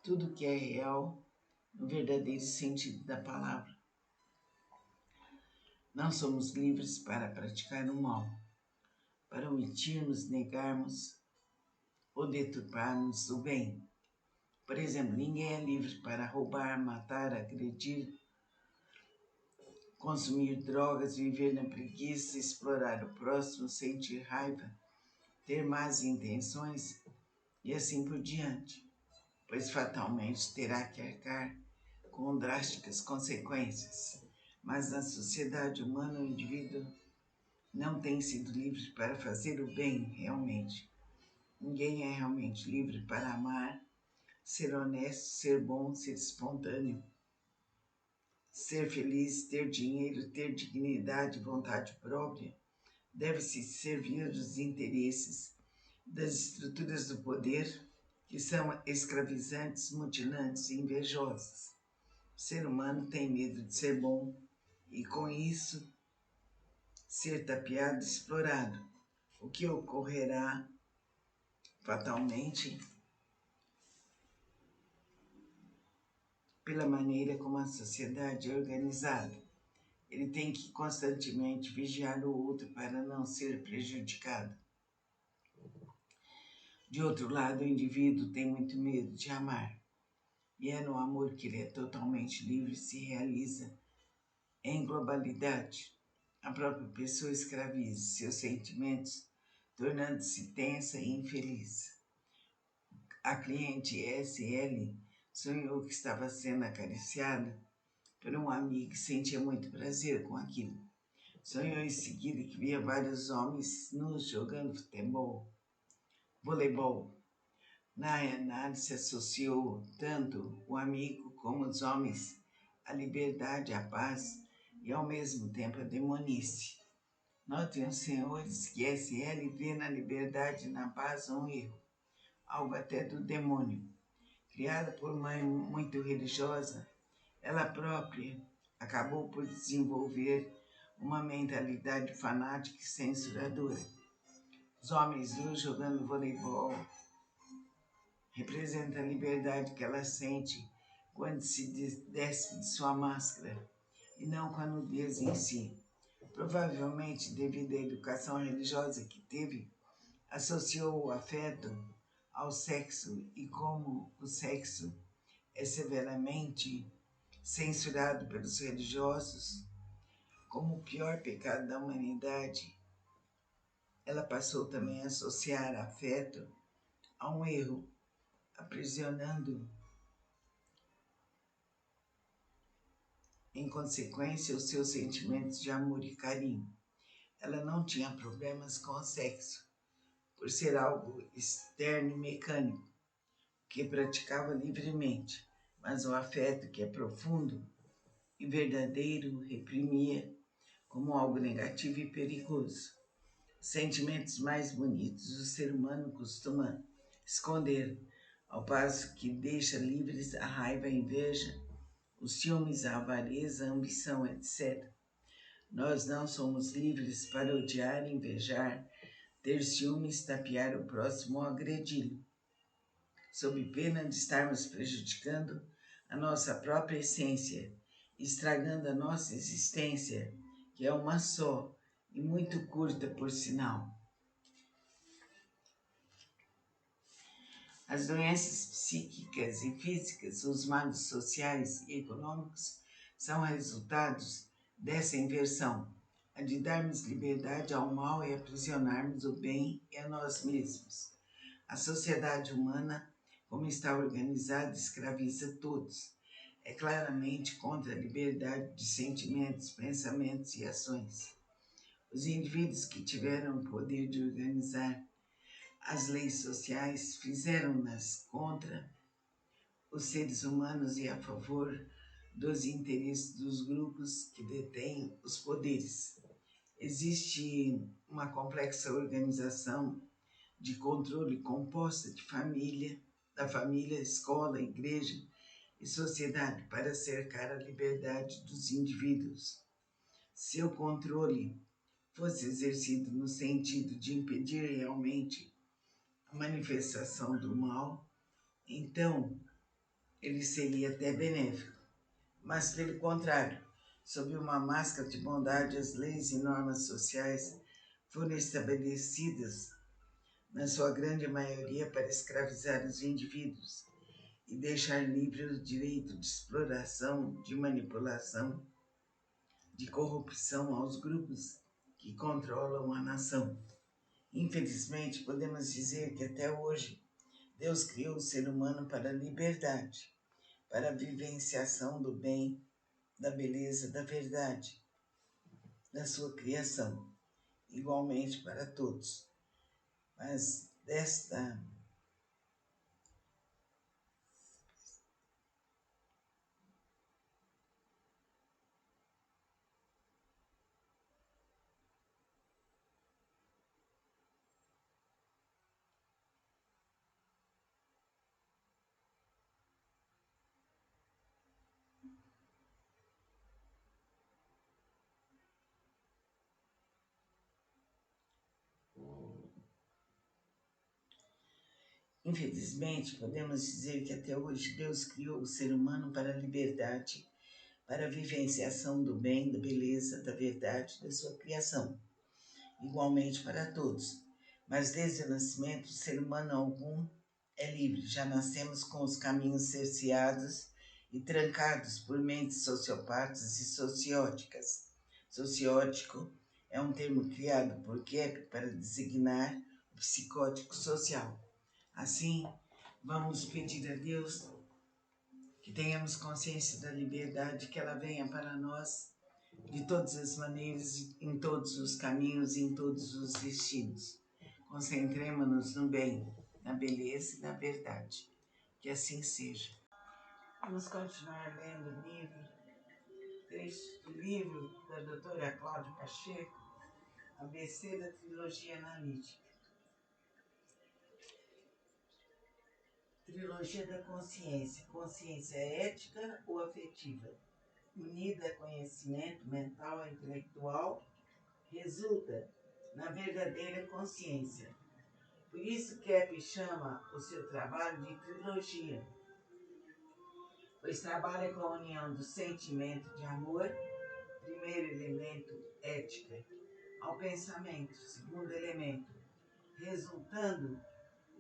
tudo que é real no verdadeiro sentido da palavra. Não somos livres para praticar o mal, para omitirmos, negarmos ou deturparmos o bem. Por exemplo, ninguém é livre para roubar, matar, agredir, consumir drogas, viver na preguiça, explorar o próximo, sentir raiva, ter más intenções e assim por diante, pois fatalmente terá que arcar com drásticas consequências. Mas na sociedade humana o indivíduo não tem sido livre para fazer o bem realmente. Ninguém é realmente livre para amar, ser honesto, ser bom, ser espontâneo, ser feliz, ter dinheiro, ter dignidade, vontade própria. Deve-se servir dos interesses das estruturas do poder que são escravizantes, mutilantes e invejosas. O ser humano tem medo de ser bom e, com isso, ser tapeado e explorado, o que ocorrerá fatalmente pela maneira como a sociedade é organizada. Ele tem que constantemente vigiar o outro para não ser prejudicado. De outro lado, o indivíduo tem muito medo de amar, e é no amor que ele é totalmente livre e se realiza em globalidade. A própria pessoa escraviza seus sentimentos, tornando-se tensa e infeliz. A cliente SL sonhou que estava sendo acariciada por um amigo e sentia muito prazer com aquilo. Sonhou em seguida que via vários homens nus jogando voleibol. Na análise associou tanto o amigo como os homens à liberdade, à paz e ao mesmo tempo à demonice. Notem os senhores que SL vê na liberdade e na paz um erro, algo até do demônio. Criada por mãe muito religiosa, ela própria acabou por desenvolver uma mentalidade fanática e censuradora. Os homens nus jogando voleibol representam a liberdade que ela sente quando se despe de sua máscara e não com a nudez em si. Provavelmente, devido à educação religiosa que teve, associou o afeto ao sexo e como o sexo é severamente censurado pelos religiosos como o pior pecado da humanidade, ela passou também a associar afeto a um erro, aprisionando, em consequência, os seus sentimentos de amor e carinho. Ela não tinha problemas com o sexo, por ser algo externo e mecânico, que praticava livremente, mas o afeto, que é profundo e verdadeiro, reprimia como algo negativo e perigoso. Os sentimentos mais bonitos o ser humano costuma esconder, ao passo que deixa livres a raiva, a inveja, os ciúmes, a avareza, a ambição, etc. Nós não somos livres para odiar, invejar, ter ciúmes, tapear o próximo ou agredi-lo, sob pena de estarmos prejudicando a nossa própria essência, estragando a nossa existência, que é uma só e muito curta, por sinal. As doenças psíquicas e físicas, os males sociais e econômicos são resultados dessa inversão, a de darmos liberdade ao mal e aprisionarmos o bem e a nós mesmos. A sociedade humana, como está organizada, escraviza todos. É claramente contra a liberdade de sentimentos, pensamentos e ações. Os indivíduos que tiveram o poder de organizar as leis sociais fizeram-nas contra os seres humanos e a favor dos interesses dos grupos que detêm os poderes. Existe uma complexa organização de controle composta de da família, escola, igreja e sociedade para cercar a liberdade dos indivíduos. Se o controle fosse exercido no sentido de impedir realmente a manifestação do mal, então ele seria até benéfico. Mas, pelo contrário, sob uma máscara de bondade, as leis e normas sociais foram estabelecidas, na sua grande maioria, para escravizar os indivíduos e deixar livre o direito de exploração, de manipulação, de corrupção aos grupos que controlam a nação. Infelizmente, podemos dizer que até hoje Deus criou o ser humano para a liberdade, para a vivenciação do bem, da beleza, da verdade, da sua criação, igualmente para todos. Mas infelizmente, podemos dizer que até hoje Deus criou o ser humano para a liberdade, para a vivenciação do bem, da beleza, da verdade, da sua criação, igualmente para todos. Mas desde o nascimento, o ser humano algum é livre. Já nascemos com os caminhos cerceados e trancados por mentes sociopatas e socióticas. Sociótico é um termo criado por Kepler para designar o psicótico social. Assim, vamos pedir a Deus que tenhamos consciência da liberdade, que ela venha para nós de todas as maneiras, em todos os caminhos e em todos os destinos. Concentremos-nos no bem, na beleza e na verdade. Que assim seja. Vamos continuar lendo o livro, trecho do livro da doutora Cláudia Pacheco, ABC da Trilogia Analítica. Trilogia da consciência. Consciência ética ou afetiva? Unida a conhecimento mental e intelectual, resulta na verdadeira consciência. Por isso Kepler chama o seu trabalho de trilogia, pois trabalha com a união do sentimento de amor, primeiro elemento, ética, ao pensamento, segundo elemento, resultando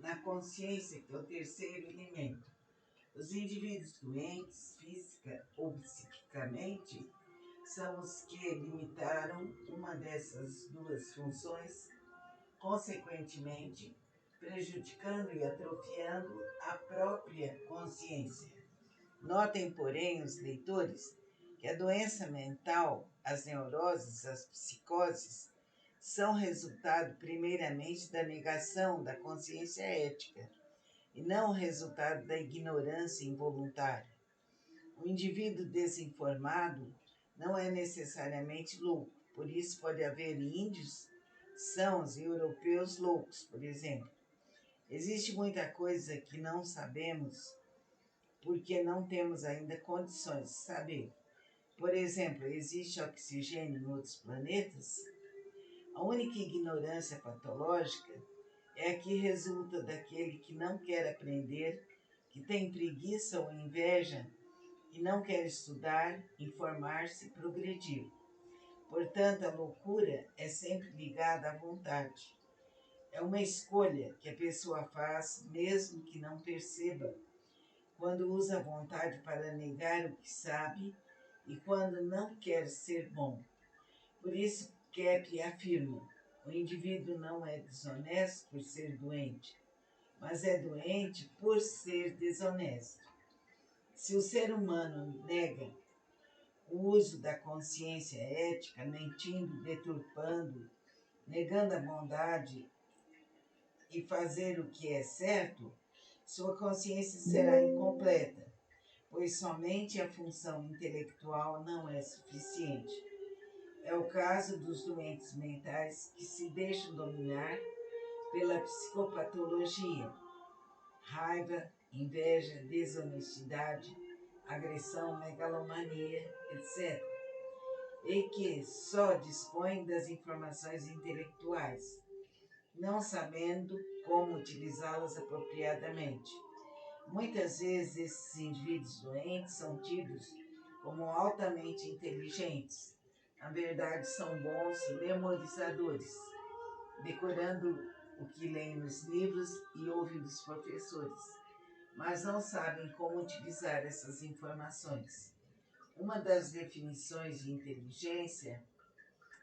na consciência, que é o terceiro elemento. Os indivíduos doentes, física ou psiquicamente, são os que limitaram uma dessas duas funções, consequentemente prejudicando e atrofiando a própria consciência. Notem, porém, os leitores, que a doença mental, as neuroses, as psicoses, são resultado primeiramente da negação da consciência ética e não o resultado da ignorância involuntária. O indivíduo desinformado não é necessariamente louco, por isso pode haver índios, sãos e europeus loucos, por exemplo. Existe muita coisa que não sabemos porque não temos ainda condições de saber. Por exemplo, existe oxigênio em outros planetas? A única ignorância patológica é a que resulta daquele que não quer aprender, que tem preguiça ou inveja e não quer estudar, informar-se e progredir. Portanto, a loucura é sempre ligada à vontade. É uma escolha que a pessoa faz, mesmo que não perceba, quando usa a vontade para negar o que sabe e quando não quer ser bom. Por isso, Kepler afirma: o indivíduo não é desonesto por ser doente, mas é doente por ser desonesto. Se o ser humano nega o uso da consciência ética, mentindo, deturpando, negando a bondade e fazer o que é certo, sua consciência será incompleta, pois somente a função intelectual não é suficiente. É o caso dos doentes mentais que se deixam dominar pela psicopatologia, raiva, inveja, desonestidade, agressão, megalomania, etc., e que só dispõem das informações intelectuais, não sabendo como utilizá-las apropriadamente. Muitas vezes esses indivíduos doentes são tidos como altamente inteligentes. Na verdade, são bons memorizadores, decorando o que leem nos livros e ouvem dos professores, mas não sabem como utilizar essas informações. Uma das definições de inteligência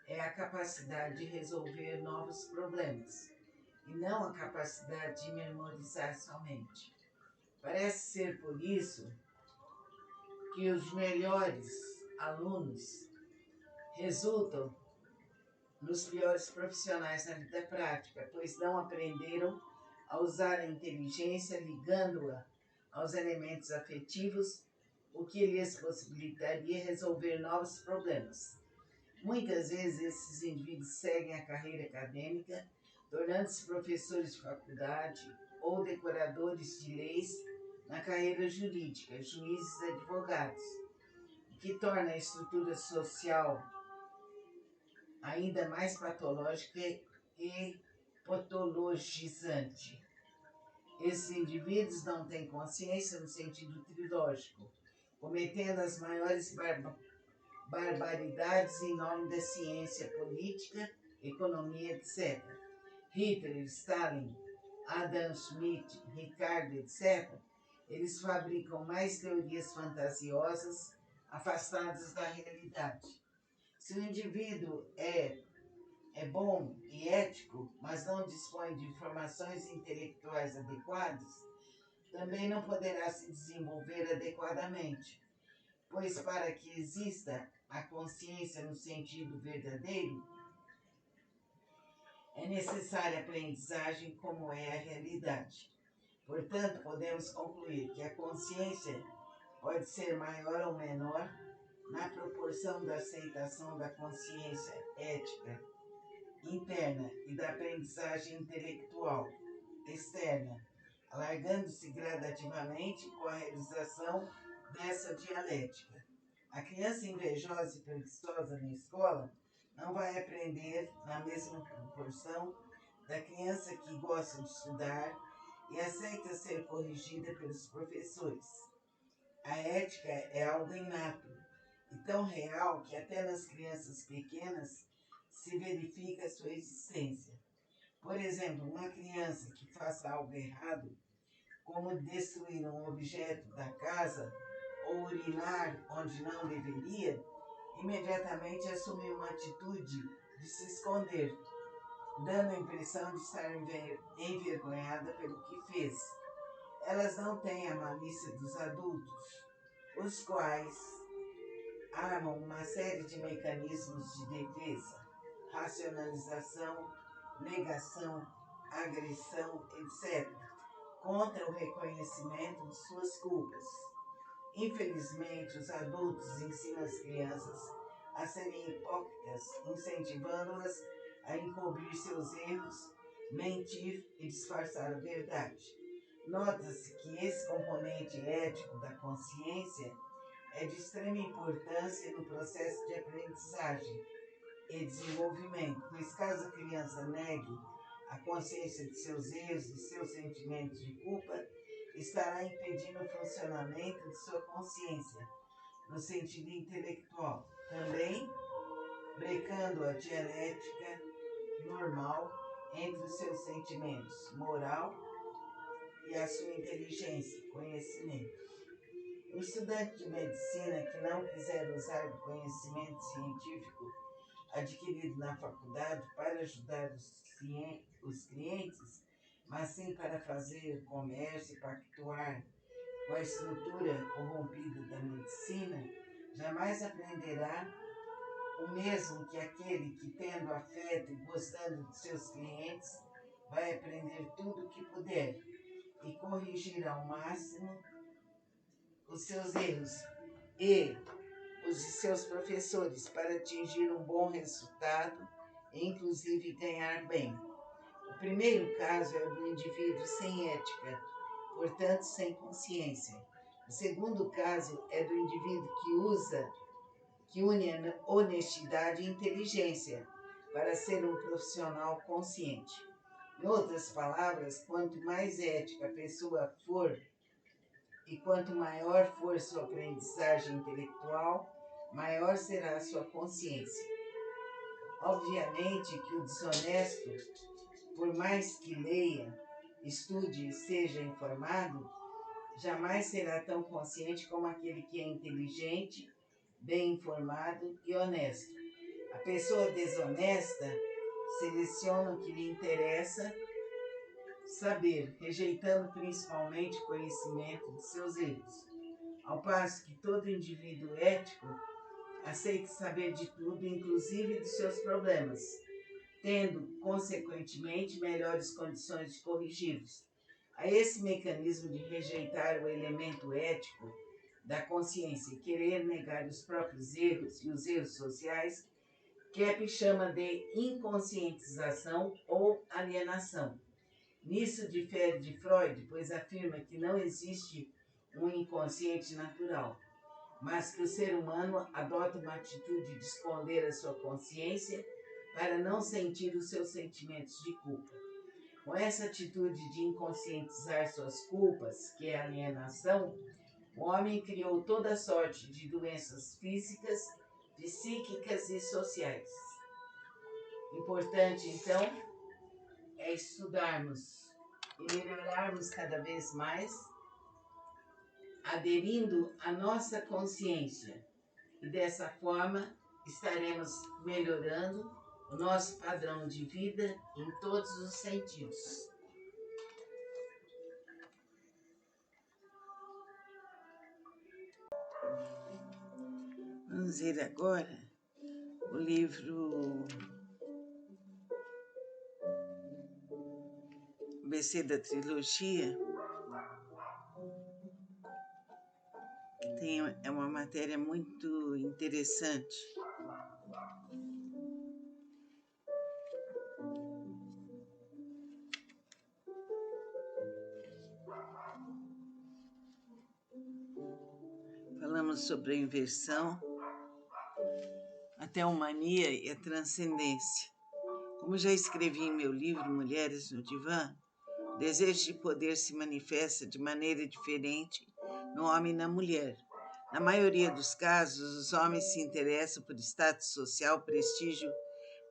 é a capacidade de resolver novos problemas, e não a capacidade de memorizar somente. Parece ser por isso que os melhores alunos resultam nos piores profissionais na vida prática, pois não aprenderam a usar a inteligência ligando-a aos elementos afetivos, o que lhes possibilitaria resolver novos problemas. Muitas vezes esses indivíduos seguem a carreira acadêmica, tornando-se professores de faculdade ou decoradores de leis na carreira jurídica, juízes e advogados, o que torna a estrutura social ainda mais patológica e patologizante. Esses indivíduos não têm consciência no sentido trilógico, cometendo as maiores barbaridades em nome da ciência política, economia, etc. Hitler, Stalin, Adam Smith, Ricardo, etc., eles fabricam mais teorias fantasiosas, afastadas da realidade. Se o indivíduo é bom e ético, mas não dispõe de informações intelectuais adequadas, também não poderá se desenvolver adequadamente, pois para que exista a consciência no sentido verdadeiro, é necessária aprendizagem como é a realidade. Portanto, podemos concluir que a consciência pode ser maior ou menor na proporção da aceitação da consciência ética interna e da aprendizagem intelectual externa, alargando-se gradativamente com a realização dessa dialética. A criança invejosa e preguiçosa na escola não vai aprender na mesma proporção da criança que gosta de estudar e aceita ser corrigida pelos professores. A ética é algo inato e tão real que até nas crianças pequenas se verifica a sua existência. Por exemplo, uma criança que faça algo errado como destruir um objeto da casa ou urinar onde não deveria, imediatamente assume uma atitude de se esconder, dando a impressão de estar envergonhada pelo que fez. Elas não têm a malícia dos adultos, os quais armam uma série de mecanismos de defesa, racionalização, negação, agressão, etc., contra o reconhecimento de suas culpas. Infelizmente, os adultos ensinam as crianças a serem hipócritas, incentivando-as a encobrir seus erros, mentir e disfarçar a verdade. Nota-se que esse componente ético da consciência é de extrema importância no processo de aprendizagem e desenvolvimento, pois caso a criança negue a consciência de seus erros e seus sentimentos de culpa, estará impedindo o funcionamento de sua consciência, no sentido intelectual, também brecando a dialética normal entre os seus sentimentos, moral e a sua inteligência, conhecimento. O estudante de medicina que não quiser usar do conhecimento científico adquirido na faculdade para ajudar os clientes, mas sim para fazer comércio e pactuar com a estrutura corrompida da medicina, jamais aprenderá o mesmo que aquele que, tendo afeto e gostando de seus clientes, vai aprender tudo o que puder e corrigir ao máximo os seus erros e os de seus professores para atingir um bom resultado e, inclusive, ganhar bem. O primeiro caso é o do indivíduo sem ética, portanto, sem consciência. O segundo caso é do indivíduo que une a honestidade e inteligência para ser um profissional consciente. Em outras palavras, quanto mais ética a pessoa for e quanto maior for sua aprendizagem intelectual, maior será a sua consciência. Obviamente que o desonesto, por mais que leia, estude e seja informado, jamais será tão consciente como aquele que é inteligente, bem informado e honesto. A pessoa desonesta seleciona o que lhe interessa saber, rejeitando principalmente o conhecimento de seus erros, ao passo que todo indivíduo ético aceita saber de tudo, inclusive dos seus problemas, tendo, consequentemente, melhores condições de corrigi-los. A esse mecanismo de rejeitar o elemento ético da consciência e querer negar os próprios erros e os erros sociais, Kepp chama de inconscientização ou alienação. Nisso difere de Freud, pois afirma que não existe um inconsciente natural, mas que o ser humano adota uma atitude de esconder a sua consciência para não sentir os seus sentimentos de culpa. Com essa atitude de inconscientizar suas culpas, que é a alienação, o homem criou toda sorte de doenças físicas, psíquicas e sociais. Importante, então, é estudarmos e melhorarmos cada vez mais, aderindo à nossa consciência. E dessa forma estaremos melhorando o nosso padrão de vida em todos os sentidos. Vamos ver agora o livro BC da Trilogia. É uma matéria muito interessante. Falamos sobre a inversão, a teomania e a transcendência. Como já escrevi em meu livro Mulheres no Divã, o desejo de poder se manifesta de maneira diferente no homem e na mulher. Na maioria dos casos, os homens se interessam por status social, prestígio,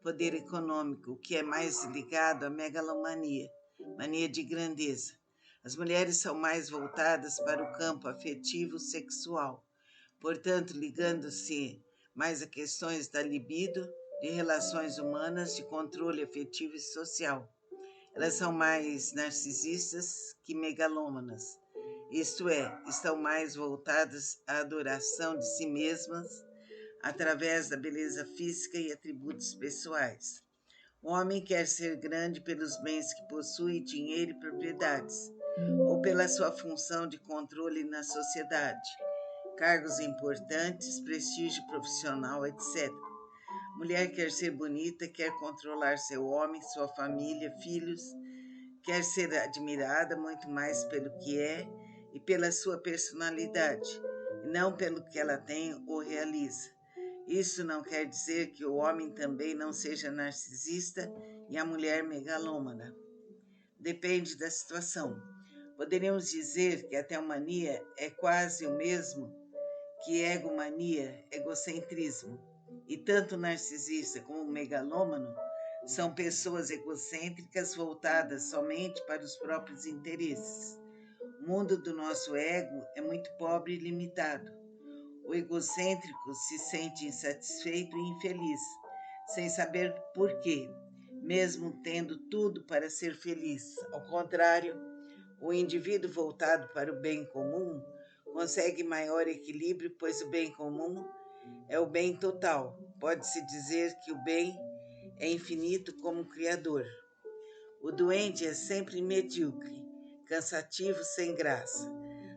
poder econômico, o que é mais ligado à megalomania, mania de grandeza. As mulheres são mais voltadas para o campo afetivo sexual, portanto, ligando-se mais a questões da libido, de relações humanas, de controle afetivo e social. Elas são mais narcisistas que megalômanas, isto é, estão mais voltadas à adoração de si mesmas através da beleza física e atributos pessoais. O homem quer ser grande pelos bens que possui, dinheiro e propriedades, ou pela sua função de controle na sociedade, cargos importantes, prestígio profissional, etc. Mulher quer ser bonita, quer controlar seu homem, sua família, filhos, quer ser admirada muito mais pelo que é e pela sua personalidade, e não pelo que ela tem ou realiza. Isso não quer dizer que o homem também não seja narcisista e a mulher megalômana. Depende da situação. Poderíamos dizer que a teomania é quase o mesmo que egomania, egocentrismo. E tanto o narcisista como o megalômano são pessoas egocêntricas voltadas somente para os próprios interesses. O mundo do nosso ego é muito pobre e limitado. O egocêntrico se sente insatisfeito e infeliz, sem saber por quê, mesmo tendo tudo para ser feliz. Ao contrário, o indivíduo voltado para o bem comum consegue maior equilíbrio, pois o bem comum é o bem total. Pode-se dizer que o bem é infinito como Criador. O doente é sempre medíocre, cansativo, sem graça.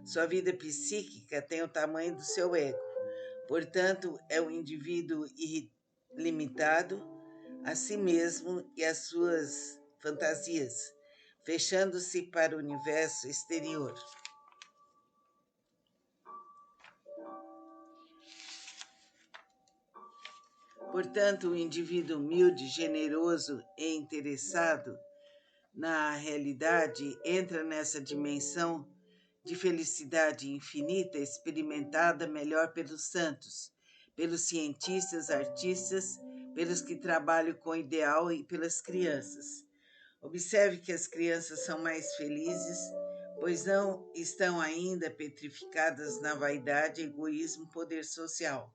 Sua vida psíquica tem o tamanho do seu ego. Portanto, é um indivíduo ilimitado a si mesmo e às suas fantasias, fechando-se para o universo exterior. Portanto, o indivíduo humilde, generoso e interessado na realidade entra nessa dimensão de felicidade infinita experimentada melhor pelos santos, pelos cientistas, artistas, pelos que trabalham com ideal e pelas crianças. Observe que as crianças são mais felizes, pois não estão ainda petrificadas na vaidade, egoísmo, poder social.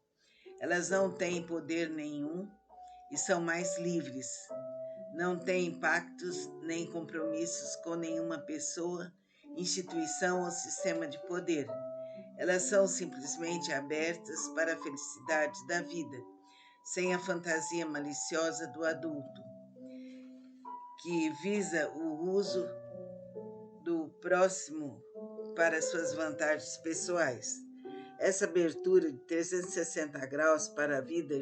Elas não têm poder nenhum e são mais livres. Não têm pactos nem compromissos com nenhuma pessoa, instituição ou sistema de poder. Elas são simplesmente abertas para a felicidade da vida, sem a fantasia maliciosa do adulto, que visa o uso do próximo para suas vantagens pessoais. Essa abertura de 360 graus para a vida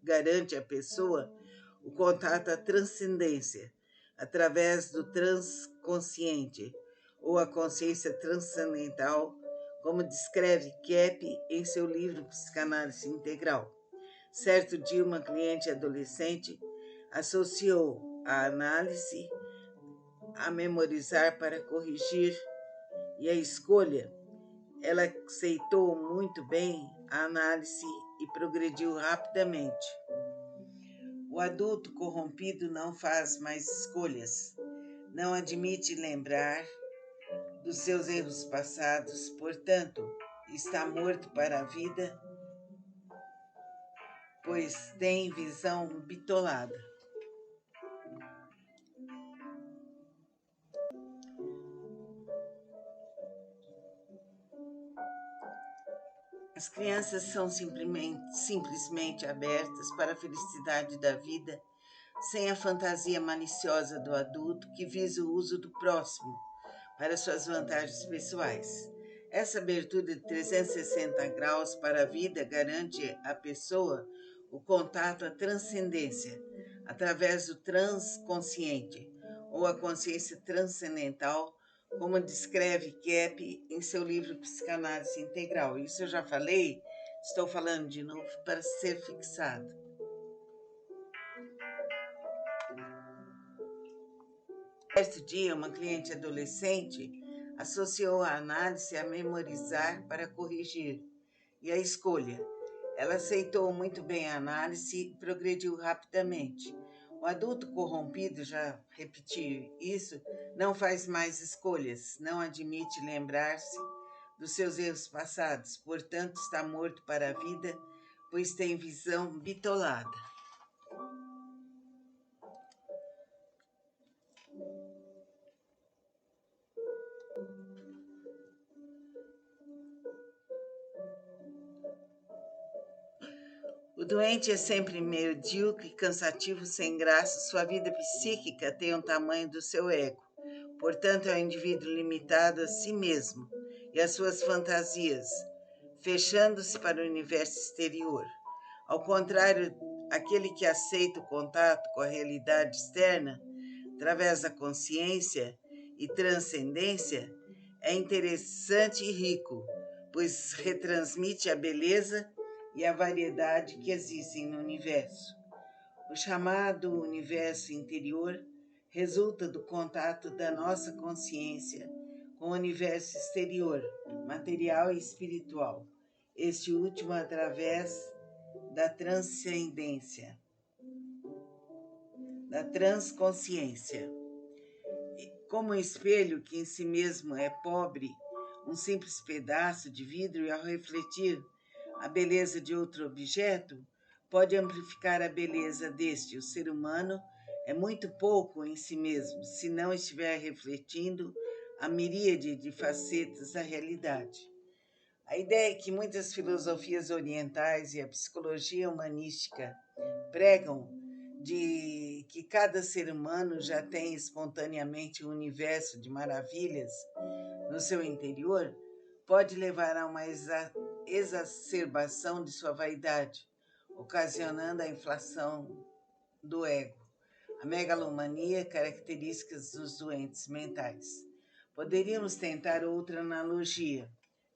garante à pessoa o contato à transcendência, através do transconsciente, ou a consciência transcendental, como descreve Kepp em seu livro Psicanálise Integral. Certo dia, uma cliente adolescente associou a análise a memorizar para corrigir e a escolha. Ela aceitou muito bem a análise e progrediu rapidamente. O adulto corrompido não faz mais escolhas, não admite lembrar dos seus erros passados, portanto, está morto para a vida, pois tem visão bitolada. As crianças são simplesmente abertas para a felicidade da vida, sem a fantasia maliciosa do adulto que visa o uso do próximo para suas vantagens pessoais. Essa abertura de 360 graus para a vida garante à pessoa o contato à transcendência, através do transconsciente, ou a consciência transcendental, como descreve Kepp em seu livro Psicanálise Integral. Isso eu já falei, estou falando de novo para ser fixado. Certo dia, uma cliente adolescente associou a análise a memorizar para corrigir e a escolha. Ela aceitou muito bem a análise e progrediu rapidamente. O adulto corrompido, já repeti isso, não faz mais escolhas, não admite lembrar-se dos seus erros passados, portanto está morto para a vida, pois tem visão bitolada. O doente é sempre medíocre, cansativo, sem graça, sua vida psíquica tem o tamanho do seu ego. Portanto, é um indivíduo limitado a si mesmo e às suas fantasias, fechando-se para o universo exterior. Ao contrário, aquele que aceita o contato com a realidade externa, através da consciência e transcendência, é interessante e rico, pois retransmite a beleza e a variedade que existem no universo. O chamado universo interior resulta do contato da nossa consciência com o universo exterior, material e espiritual, este último através da transcendência, da transconsciência. Como um espelho que em si mesmo é pobre, um simples pedaço de vidro, e ao refletir a beleza de outro objeto, pode amplificar a beleza deste. O ser humano é muito pouco em si mesmo, se não estiver refletindo a miríade de facetas da realidade. A ideia é que muitas filosofias orientais e a psicologia humanística pregam de que cada ser humano já tem espontaneamente um universo de maravilhas no seu interior, pode levar a uma exacerbação de sua vaidade, ocasionando a inflação do ego, a megalomania, características dos doentes mentais. Poderíamos tentar outra analogia,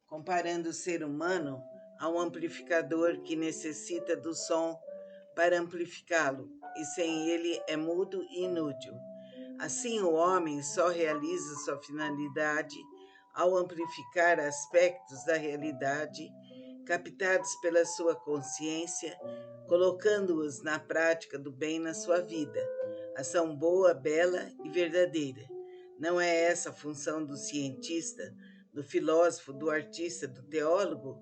comparando o ser humano a um amplificador que necessita do som para amplificá-lo, e sem ele é mudo e inútil. Assim, o homem só realiza sua finalidade ao amplificar aspectos da realidade captados pela sua consciência, colocando-os na prática do bem na sua vida, ação boa, bela e verdadeira. Não é essa a função do cientista, do filósofo, do artista, do teólogo?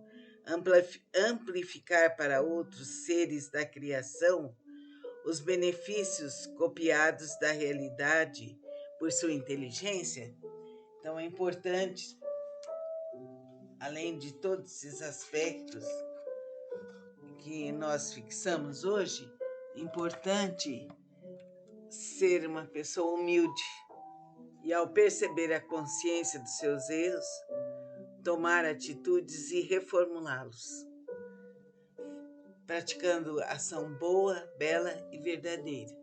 Amplificar para outros seres da criação os benefícios copiados da realidade por sua inteligência? Então é importante, além de todos esses aspectos que nós fixamos hoje, importante ser uma pessoa humilde e, ao perceber a consciência dos seus erros, tomar atitudes e reformulá-los, praticando ação boa, bela e verdadeira.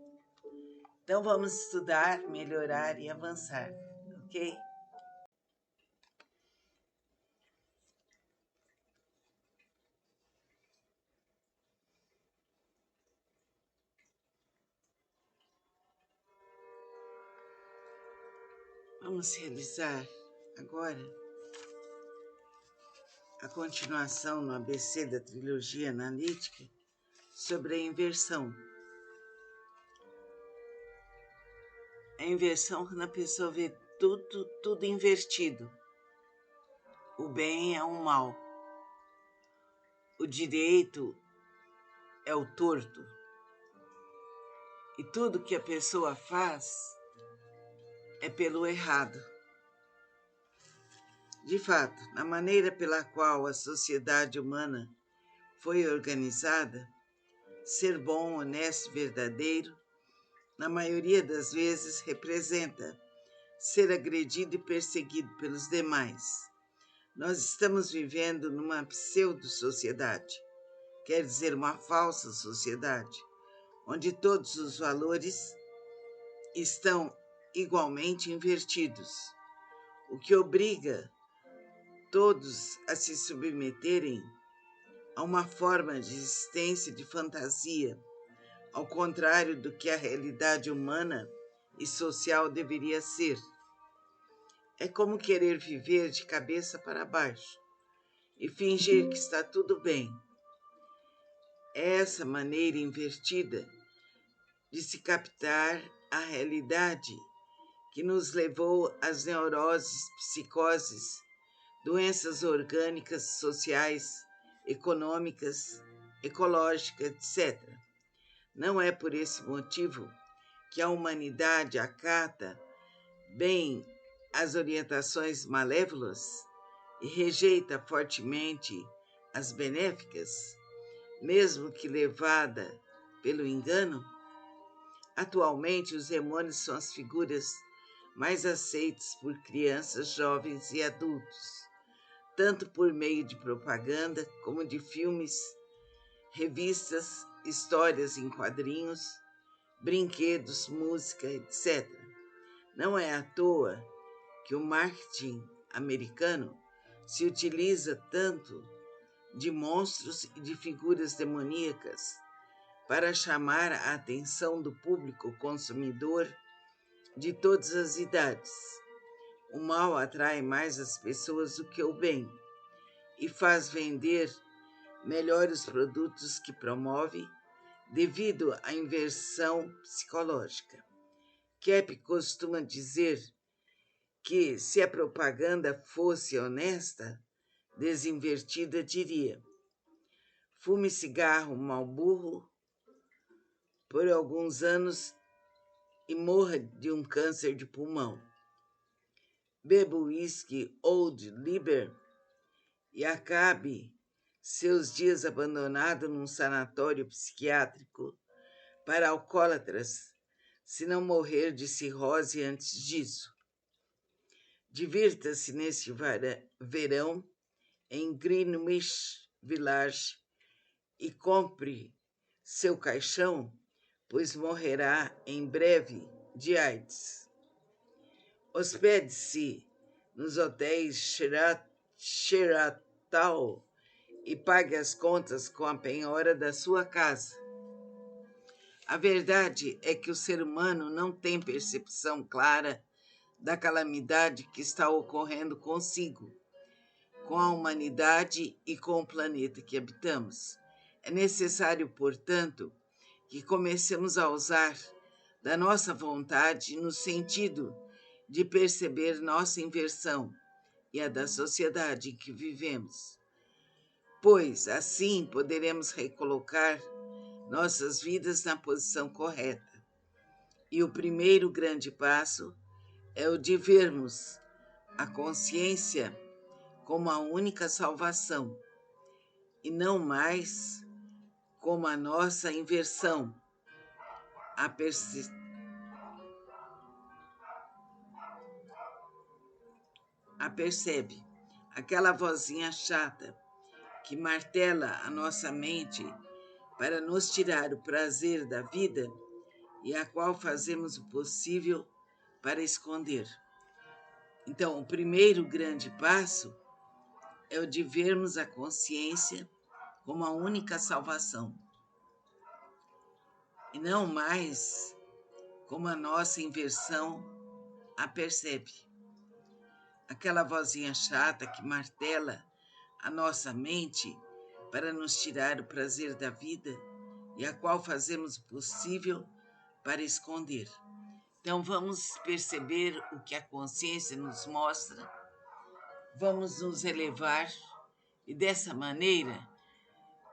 Então vamos estudar, melhorar e avançar, ok? Vamos realizar agora a continuação no ABC da trilogia analítica sobre a inversão. A inversão, quando a pessoa vê tudo invertido. O bem é o mal. O direito é o torto. E tudo que a pessoa faz é pelo errado. De fato, na maneira pela qual a sociedade humana foi organizada, ser bom, honesto e verdadeiro, na maioria das vezes representa ser agredido e perseguido pelos demais. Nós estamos vivendo numa pseudo-sociedade, quer dizer, uma falsa sociedade, onde todos os valores estão igualmente invertidos, o que obriga todos a se submeterem a uma forma de existência de fantasia, ao contrário do que a realidade humana e social deveria ser. É como querer viver de cabeça para baixo e fingir que está tudo bem. Essa maneira invertida de se captar a realidade que nos levou às neuroses, psicoses, doenças orgânicas, sociais, econômicas, ecológicas, etc. Não é por esse motivo que a humanidade acata bem as orientações malévolas e rejeita fortemente as benéficas, mesmo que levada pelo engano. Atualmente, os demônios são as figuras mais aceitas por crianças, jovens e adultos, tanto por meio de propaganda como de filmes, revistas, histórias em quadrinhos, brinquedos, música, etc. Não é à toa que o marketing americano se utiliza tanto de monstros e de figuras demoníacas para chamar a atenção do público consumidor de todas as idades. O mal atrai mais as pessoas do que o bem e faz vender melhor os produtos que promove devido à inversão psicológica. Kepp costuma dizer que, se a propaganda fosse honesta, desinvertida, diria: fume cigarro Marlboro por alguns anos e morra de um câncer de pulmão. Beba uísque Old Liber e acabe seus dias abandonado num sanatório psiquiátrico para alcoólatras, se não morrer de cirrose antes disso. Divirta-se neste verão em Greenwich Village e compre seu caixão, pois morrerá em breve de AIDS. Hospede-se nos hotéis Sheraton e pague as contas com a penhora da sua casa. A verdade é que o ser humano não tem percepção clara da calamidade que está ocorrendo consigo, com a humanidade e com o planeta que habitamos. É necessário, portanto, que comecemos a usar da nossa vontade no sentido de perceber nossa inversão e a da sociedade em que vivemos, pois assim poderemos recolocar nossas vidas na posição correta. E o primeiro grande passo é o de vermos a consciência como a única salvação e não mais como a nossa inversão, a percebe, aquela vozinha chata que martela a nossa mente para nos tirar o prazer da vida e a qual fazemos o possível para esconder. Então, o primeiro grande passo é o de vermos a consciência como a única salvação e não mais como a nossa inversão a percebe. Aquela vozinha chata que martela a nossa mente para nos tirar o prazer da vida e a qual fazemos o possível para esconder. Então, vamos perceber o que a consciência nos mostra, vamos nos elevar e, dessa maneira,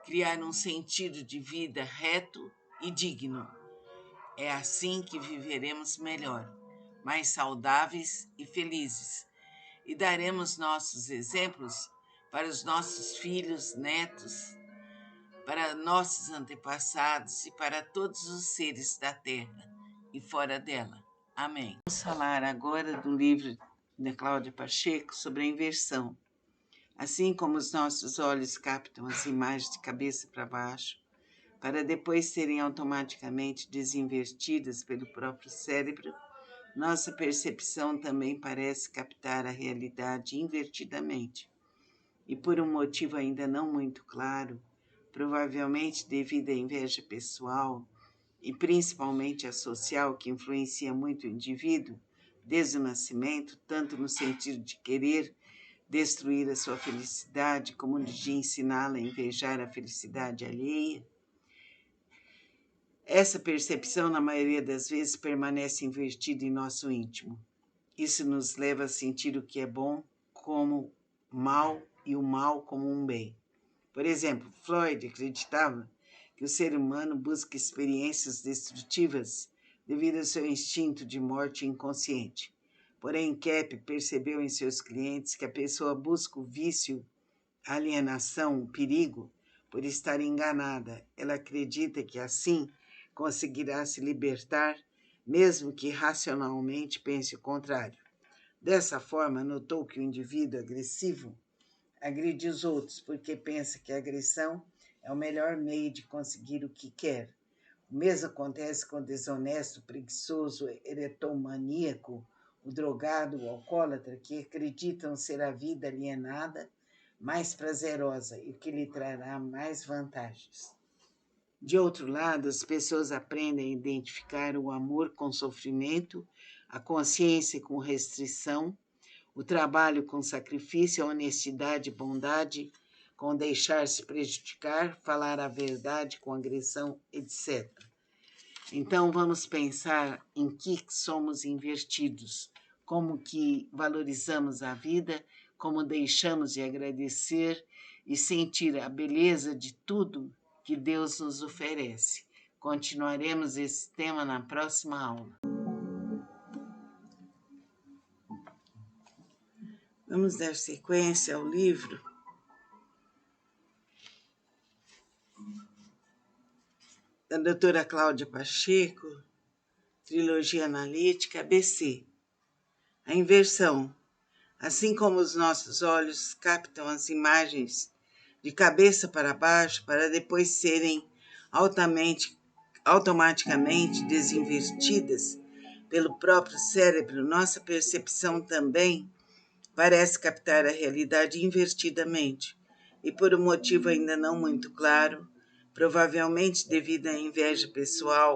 criar um sentido de vida reto e digno. É assim que viveremos melhor, mais saudáveis e felizes, e daremos nossos exemplos para os nossos filhos, netos, para nossos antepassados e para todos os seres da terra e fora dela. Amém. Vamos falar agora do livro da Cláudia Pacheco sobre a inversão. Assim como os nossos olhos captam as imagens de cabeça para baixo, para depois serem automaticamente desinvertidas pelo próprio cérebro, nossa percepção também parece captar a realidade invertidamente. E por um motivo ainda não muito claro, provavelmente devido à inveja pessoal e principalmente a social, que influencia muito o indivíduo desde o nascimento, tanto no sentido de querer destruir a sua felicidade, como de ensiná-la a invejar a felicidade alheia. Essa percepção, na maioria das vezes, permanece invertida em nosso íntimo. Isso nos leva a sentir o que é bom como mal e o mal como um bem. Por exemplo, Freud acreditava que o ser humano busca experiências destrutivas devido ao seu instinto de morte inconsciente. Porém, Kepp percebeu em seus clientes que a pessoa busca o vício, a alienação, o perigo, por estar enganada. Ela acredita que assim conseguirá se libertar, mesmo que racionalmente pense o contrário. Dessa forma, notou que o indivíduo agressivo agride os outros porque pensa que a agressão é o melhor meio de conseguir o que quer. O mesmo acontece com o desonesto, preguiçoso, erotomaníaco, o drogado, o alcoólatra, que acreditam ser a vida alienada mais prazerosa e o que lhe trará mais vantagens. De outro lado, as pessoas aprendem a identificar o amor com sofrimento, a consciência com restrição, o trabalho com sacrifício, a honestidade e bondade com deixar-se prejudicar, falar a verdade com agressão, etc. Então, vamos pensar em que somos invertidos, como que valorizamos a vida, como deixamos de agradecer e sentir a beleza de tudo que Deus nos oferece. Continuaremos esse tema na próxima aula. Vamos dar sequência ao livro da doutora Cláudia Pacheco, Trilogia Analítica, ABC. A inversão. Assim como os nossos olhos captam as imagens de cabeça para baixo para depois serem automaticamente desinvertidas pelo próprio cérebro, nossa percepção também parece captar a realidade invertidamente, e por um motivo ainda não muito claro, provavelmente devido à inveja pessoal